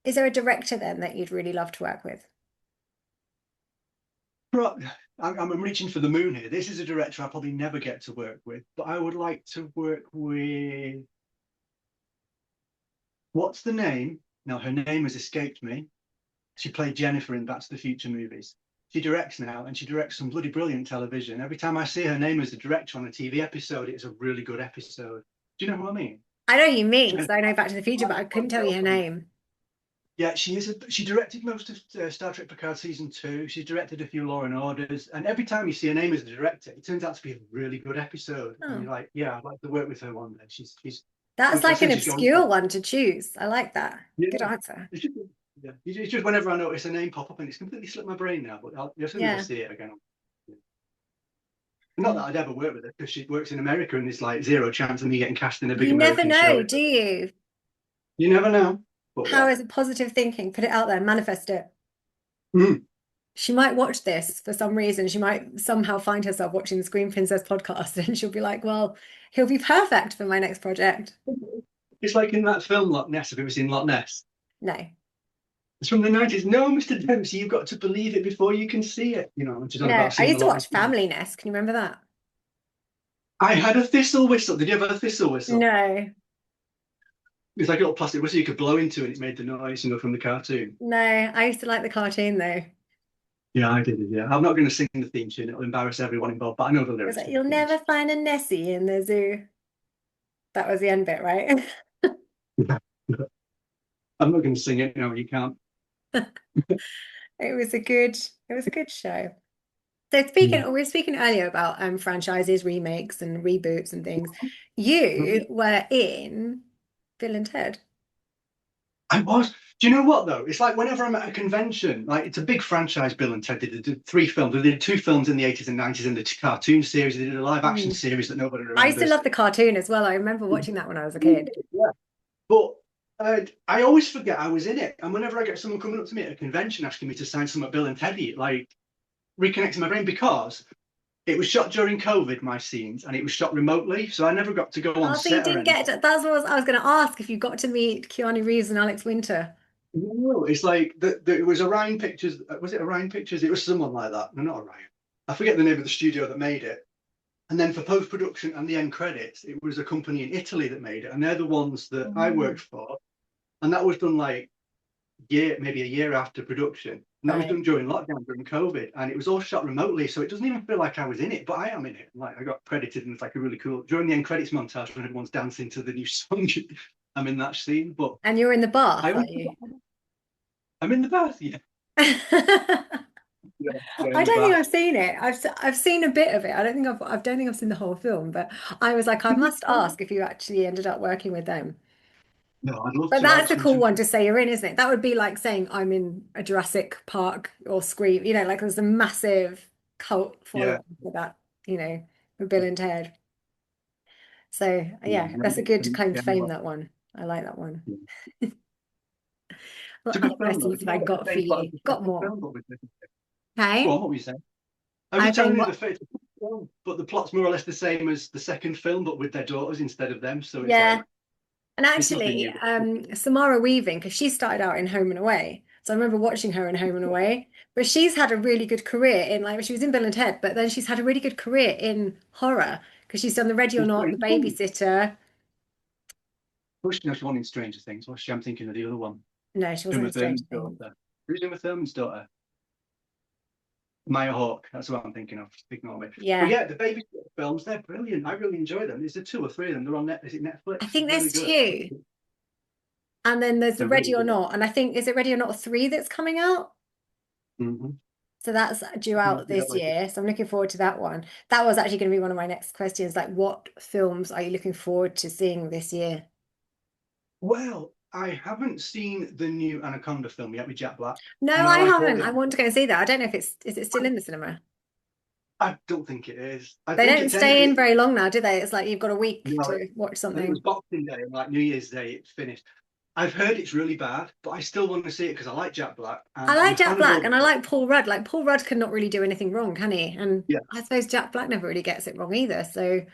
is there a director then that you'd really love to work with? I'm reaching for the moon here. This is a director I probably never get to work with, but I would like to work with. What's the name? Now, her name has escaped me. She played Jennifer in Back to the Future movies. She directs now, and she directs some bloody brilliant television. Every time I see her name as a director on a TV episode, it's a really good episode. Do you know who I mean? I know who you mean because I know Back to the Future, but I couldn't tell you her name. Yeah, she is. She directed most of Star Trek Picard season 2. She's directed a few Law and Orders, and every time you see her name as a director, it turns out to be a really good episode. And Oh, you're like, yeah, I'd like to work with her one day. She's. that's I'm like an saying she's going. obscure one to choose. I like that. Yeah, Good answer. it's just, yeah. It's just whenever I notice a name pop up, and it's completely slipped my brain now. But as soon as I Yeah. see it again, not that I'd ever work with her because she works in America, and there's like zero chance of me getting cast in a big You never American show know, with do her. you? You never know. But How yeah. is it positive thinking? Put it out there, manifest it. Mm. She might watch this for some reason. She might somehow find herself watching the Screen Princess podcast and she'll be like, well, he'll be perfect for my next project. It's like in that film Loch Ness. Have you ever seen Loch Ness? No. It's from the 90s. No, Mr. Dempsey, you've got to believe it before you can see it. Which is on No. about I seeing the used to Loch watch Ness. Family Nest. Can you remember that? I had a thistle whistle. Did you have a thistle whistle? No. It's like a little plastic whistle you could blow into and it made the noise, from the cartoon. No. I used to like the cartoon though. Yeah, I did it. Yeah. I'm not going to sing the theme tune. It'll embarrass everyone involved, but I know the It was lyrics like, to you'll the theme never find a Nessie in the zoo. That was the end bit, right? tune. I'm not going to sing it. No, you can't. It was a good show. So Yeah. speaking, we were speaking earlier about franchises, remakes, and reboots and things. You were in Bill and Ted. I was. Do you know what though? It's like whenever I'm at a convention, like it's a big franchise. Bill and Ted did three films. They did two films in the 80s and 90s, and the cartoon series. They did a live action Mm. series that nobody I used to remembers. love the cartoon as well. I remember watching that when I was a kid. Yeah. But I always forget I was in it. And whenever I get someone coming up to me at a convention asking me to sign some at Bill and Teddy, it like reconnects my brain because it was shot during COVID, my scenes, and it was shot remotely. So I never got to go on Oh, so you set or didn't anything. get to, that's what I was going to ask if you got to meet Keanu Reeves and Alex Winter. No, it's like it was Orion Pictures. Was it Orion Pictures? It was someone like that. No, not Orion. I forget the name of the studio that made it. And then for post production and the end credits, it was a company in Italy that made it, and they're the ones that I Mm. worked for. And that was done like maybe a year after production. And that was Right. done during lockdown, during COVID, and it was all shot remotely, so it doesn't even feel like I was in it, but I am in it. Like I got credited, and it's like a really cool during the end credits montage when everyone's dancing to the new song. I'm in that scene, but And you're in the I bath, are always you? I'm in the bath. Yeah, I yeah, yeah, in the don't think bath. I've seen it. I've seen a bit of it. I don't think I've seen the whole film, but I was like, I must ask if you actually ended up working with them. No, I'd love But to. I've that's a seen cool some. one to say you're in, isn't it? That would be like saying I'm in a Jurassic Park or Scream. Like there's a massive cult Yeah, following for that, with Bill and Ted. So yeah, yeah, that's a good claim to yeah, fame, that one. I like that one. yeah. It's What a other good film, though. questions It's have I more or less got the for same plot as you? the Got second more. film, but with different. Go Okay. on, what were you saying? I was I just think telling you what the fate, but the plot's more or less the same as the second film, but with their daughters instead of them. So it's yeah. like And it's nothing actually, new. Samara Weaving, because she started out in Home and Away. So I remember watching her in Home and Away. But she's had a really good career in like she was in Bill and Ted, but then she's had a really good career in horror because she's done the Ready or She's Not, very the funny. Babysitter. Push, no, she's one in Stranger Things. What's she? I'm thinking of the other one. No, she wasn't Uma in Stranger Thurman's Things. daughter. Who's Uma Thurman's daughter? Maya Hawke. That's what I'm thinking of. Ignore me. But Yeah. yeah, the baby films, they're brilliant. I really enjoy them. Is there two or three of them? They're on Net. Is it I Netflix? think Really there's good. two. And then there's the They're really Ready or good. Not. And I think, is it Ready or Not 3 that's coming out? Mm-hmm. So that's due out this year. So I'm looking forward to that one. That was actually going to be one of my next questions. Like, what films are you looking forward to seeing this year? Well, I haven't seen the new Anaconda film yet with Jack Black, No, and I I like all haven't. the. I want to go and see that. I don't know if is it still in the cinema? I don't think it is. I They think don't it's stay ended. in very long now, do they? It's like you've got a week No, to watch I think it was something. Boxing Day and like New Year's Day. It's finished. I've heard it's really bad, but I still want to see it because I like Jack Black I and I'm like a Jack fan of Black all. and I like Paul Rudd. Like Paul Rudd cannot really do anything wrong, can he? And Yeah, I suppose Jack Black never really gets it wrong either. So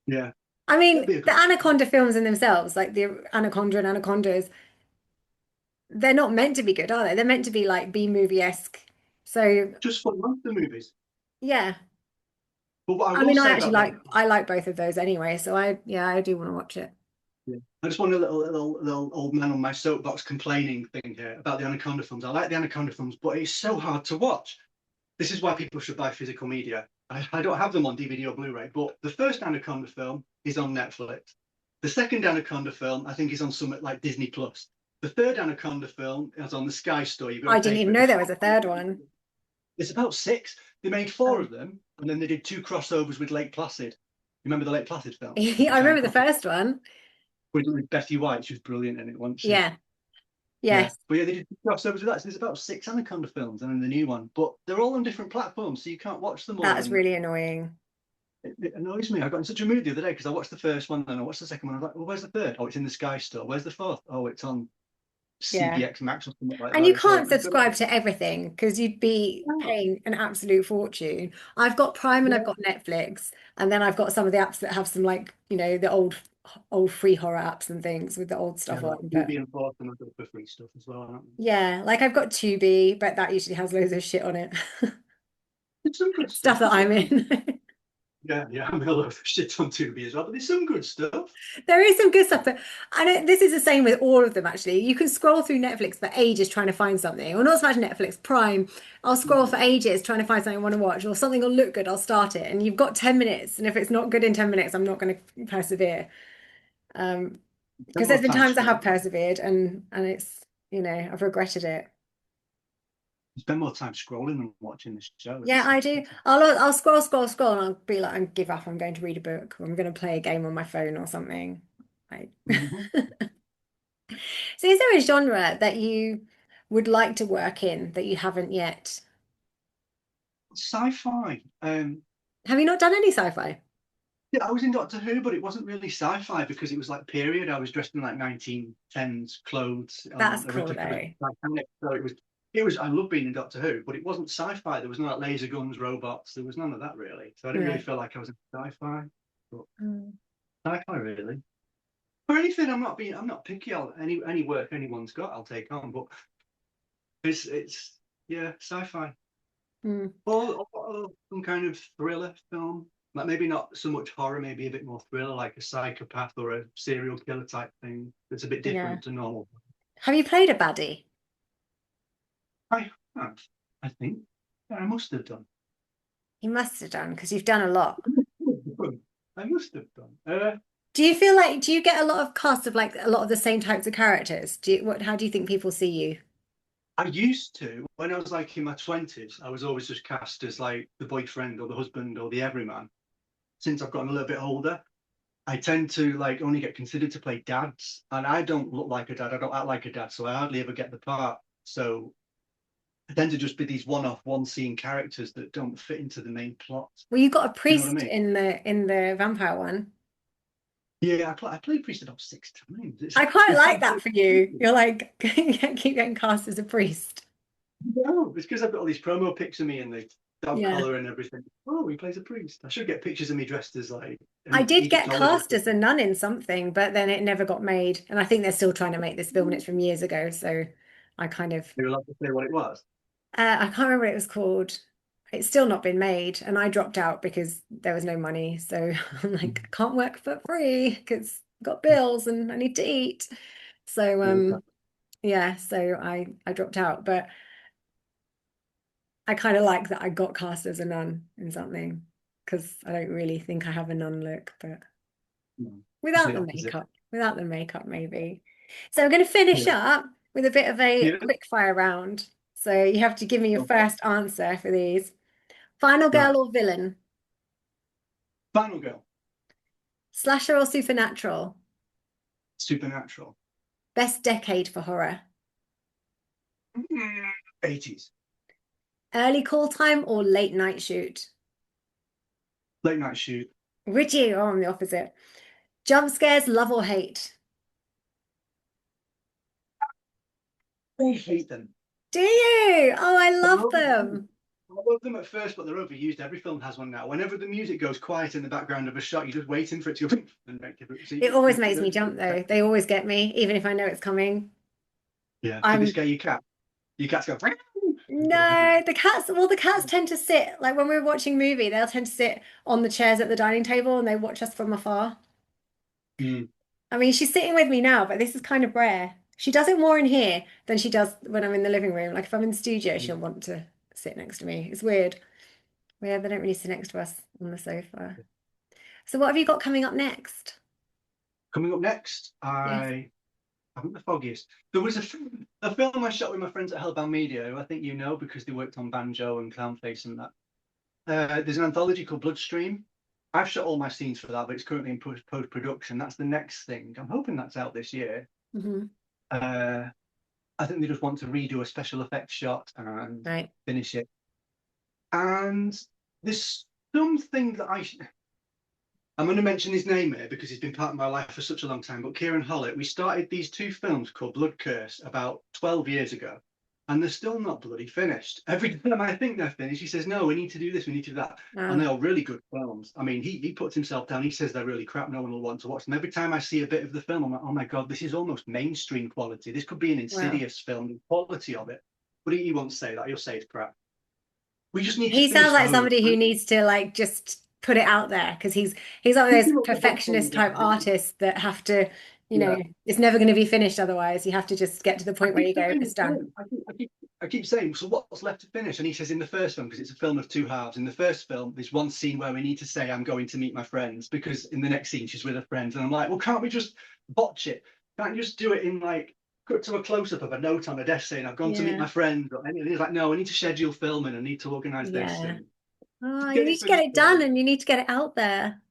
yeah, I that'd mean, be a the good. Anaconda films in themselves, like the Anaconda and Anacondas, they're not meant to be good, are they? They're meant to be like B-movie-esque. So Just for monster movies. yeah. But what I I will mean, say about them, I like both of those anyway. So I do want to watch it. yeah. I just want a little old man on my soapbox complaining thing here about the Anaconda films. I like the Anaconda films, but it's so hard to watch. This is why people should buy physical media. I don't have them on DVD or Blu-ray, but the first Anaconda film is on Netflix. The second Anaconda film, I think, is on something like Disney Plus. The third Anaconda film is on the Sky Store. You've got I to didn't pay for even it. know there was a third one. It's about six. They made four Oh. of them, and then they did two crossovers with Lake Placid. You remember the Lake Placid film with the I giant remember the crocodile? first one. With Betty White, she was brilliant in it, wasn't she? Yeah. Yeah, Yes. but yeah, they did crossovers with that. So there's about six Anaconda films, and then the new one. But they're all on different platforms, so you can't watch them all. That's And really annoying. it annoys me. I got in such a mood the other day because I watched the first one and I watched the second one. I was like, well, where's the third? Oh, it's in the Sky Store. Where's the fourth? Oh, it's on Yeah. CBX Max or something like And you that. It's like, can't subscribe to everything because you'd be oh, paying an absolute fortune. I've got Prime and I've yeah, got Netflix, and then I've got some of the apps that have some like, the old free horror apps and things with the old yeah, stuff like on. But Tubi and Fourth and other for free stuff as well. Aren't yeah, like I've got Tubi, but that usually has loads of shit on it. there's some good Stuff stuff that as I'm well. in. Yeah, yeah, I'm a lot of shit on Tubi as well, but there's some good stuff. There is some good stuff, but this is the same with all of them actually. You can scroll through Netflix for ages trying to find something, or not so much Netflix, Prime. I'll scroll for ages trying to find something I want to watch, or something will look good, I'll start it. And you've got 10 minutes, and if it's not good in 10 minutes, I'm not going to persevere. Because Several there's been times times I through. have persevered and it's, I've regretted it. spend more time scrolling than watching this show. Yeah, I do. I'll scroll, and I'll be like, I give up. I'm going to read a book, or I'm going to play a game on my phone or something. Like, Mhm. so is there a genre that you would like to work in that you haven't yet? Sci-fi. Have you not done any sci-fi? Yeah, I was in Doctor Who, but it wasn't really sci-fi because it was like period. I was dressed in like 1910s clothes That's on a cool replica of though. Titanic. So it was. I love being in Doctor Who, but it wasn't sci-fi. There was no like laser guns, robots. There was none of that really. So I didn't really Right. feel like I was in sci-fi. But Mm. sci-fi really. For anything, I'm not picky. Any work anyone's got, I'll take on. But it's yeah, sci-fi. Mm. Or some kind of thriller film. Like maybe not so much horror, maybe a bit more thriller, like a psychopath or a serial killer type thing. That's a bit Yeah. different to normal. Have you played a baddie? I have, I think. Yeah, I must have done. You must have done because you've done a lot. I must have done. Do you feel like do you get a lot of cast of like a lot of the same types of characters? How do you think people see you? I used to, when I was like in my 20s, I was always just cast as like the boyfriend or the husband or the everyman. Since I've gotten a little bit older, I tend to like only get considered to play dads, and I don't look like a dad. I don't act like a dad, so I hardly ever get the part. So I tend to just be these one-off, one-scene characters that don't fit into the main plot. Well, you got a Do you know what I priest mean? in the vampire one. Yeah, I played priest about 6 times. I quite It's like like that for you. You're like keep getting cast as a priest. no, it's because I've got all these promo pics of me and the dog Yeah. collar and everything. Oh, he plays a priest. I should get pictures of me dressed as like I an did get Egyptologist. cast as a nun in something, but then it never got made. And I think they're still trying to make this film, and it's from years ago. So I kind of They were allowed to say what it was. I can't remember what it was called. It's still not been made, and I dropped out because there was no money. So I'm like, I can't work for free because I've got bills and I need to eat. So yeah, so I dropped out, but I kind of like that I got cast as a nun in something because I don't really think I have a nun look, but No, it's without the the opposite. makeup, without the makeup maybe. So we're going to finish Yeah. up with a bit of a Yeah. quick fire round. So you have to give me your Okay. first answer for these. Final Right. girl or villain? Final Girl. Slasher or supernatural? Supernatural. Best decade for horror? 80s. Early call time or late night shoot? Late night shoot. Would you? Oh, I'm the opposite. Jump scares, love or hate? I hate them. Do you? Oh, I They're love overused. them. I love them at first, but they're overused. Every film has one now. Whenever the music goes quiet in the background of a shot, you're just waiting for it to go and make it. So It always makes me jump though. They always get me, even if I know it's coming. yeah. Did this I'm guy your cat? Your cat's go and go no, everywhere. the cats, well, the cats tend to sit, like when we're watching a movie, they'll tend to sit on the chairs at the dining table and they watch us from afar. Mm. I mean, she's sitting with me now, but this is kind of rare. She does it more in here than she does when I'm in the living room. Like if I'm in the studio, she'll want to sit next to me. It's weird. Yeah, they don't really sit next to us on the sofa. So what have you got coming up next? Coming up next, Yes. I haven't the foggiest. There was a film I shot with my friends at Hellbound Media, who I think you know because they worked on Banjo and Clownface and that. There's an anthology called Bloodstream. I've shot all my scenes for that, but it's currently in post-production. That's the next thing. I'm hoping that's out this year. Hmm. Uh, I think they just want to redo a special effects shot and Right. finish it. And there's something that I'm going to mention his name here because he's been part of my life for such a long time. But Kieran Hollett, we started these two films called Blood Curse about 12 years ago, and they're still not bloody finished. Every time I think they're finished, he says, "No, we need to do this, we need to do that," and Uh, they are really good films. I mean, he puts himself down. He says they're really crap. No one will want to watch them. Every time I see a bit of the film, I'm like, "Oh my god, this is almost mainstream quality. This could be an well, Insidious film. The quality of it." But he won't say that. He'll say it's crap. We just need to he sounds finish like those. somebody who needs to like just put it out there because he's one of those perfectionist type I artists that have to, Yeah. it's never going to be finished otherwise. You have to just get to the I point where keep you go, saying it's the done. same. I keep saying, so what's left to finish? And he says in the first film, because it's a film of two halves, in the first film, there's one scene where we need to say, I'm going to meet my friends, because in the next scene, she's with her friends. And I'm like, well, can't we just botch it? Can't you just do it in like, cut to a close up of a note on a desk saying, "I've gone to meet Yeah. my friend," and he's like, "No, I need to schedule filming. I need to organise this Yeah. and Oh, you get need it to get finished." it done and you need to get it out there.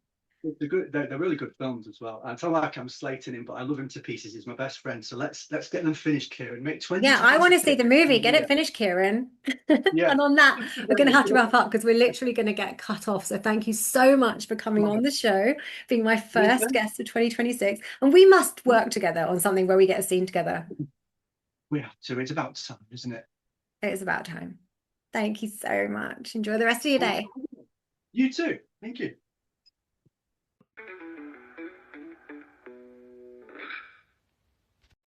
They're really good films as well. I feel like I'm slating him, but I love him to pieces. He's my best friend. So let's get them finished, Kieran. Make Yeah, I want to 2026 see the movie. a Get it year. finished, Kieran. Yeah. And on that, we're going to Right, have to wrap up because we're literally going to get cut off. So thank you so much for coming on the show, being my first guest of 2026. And we must work together on something where we get a scene together. we have to. It's about time, isn't it? It's about time. Thank you so much. Enjoy the rest of your day. You too. Thank you.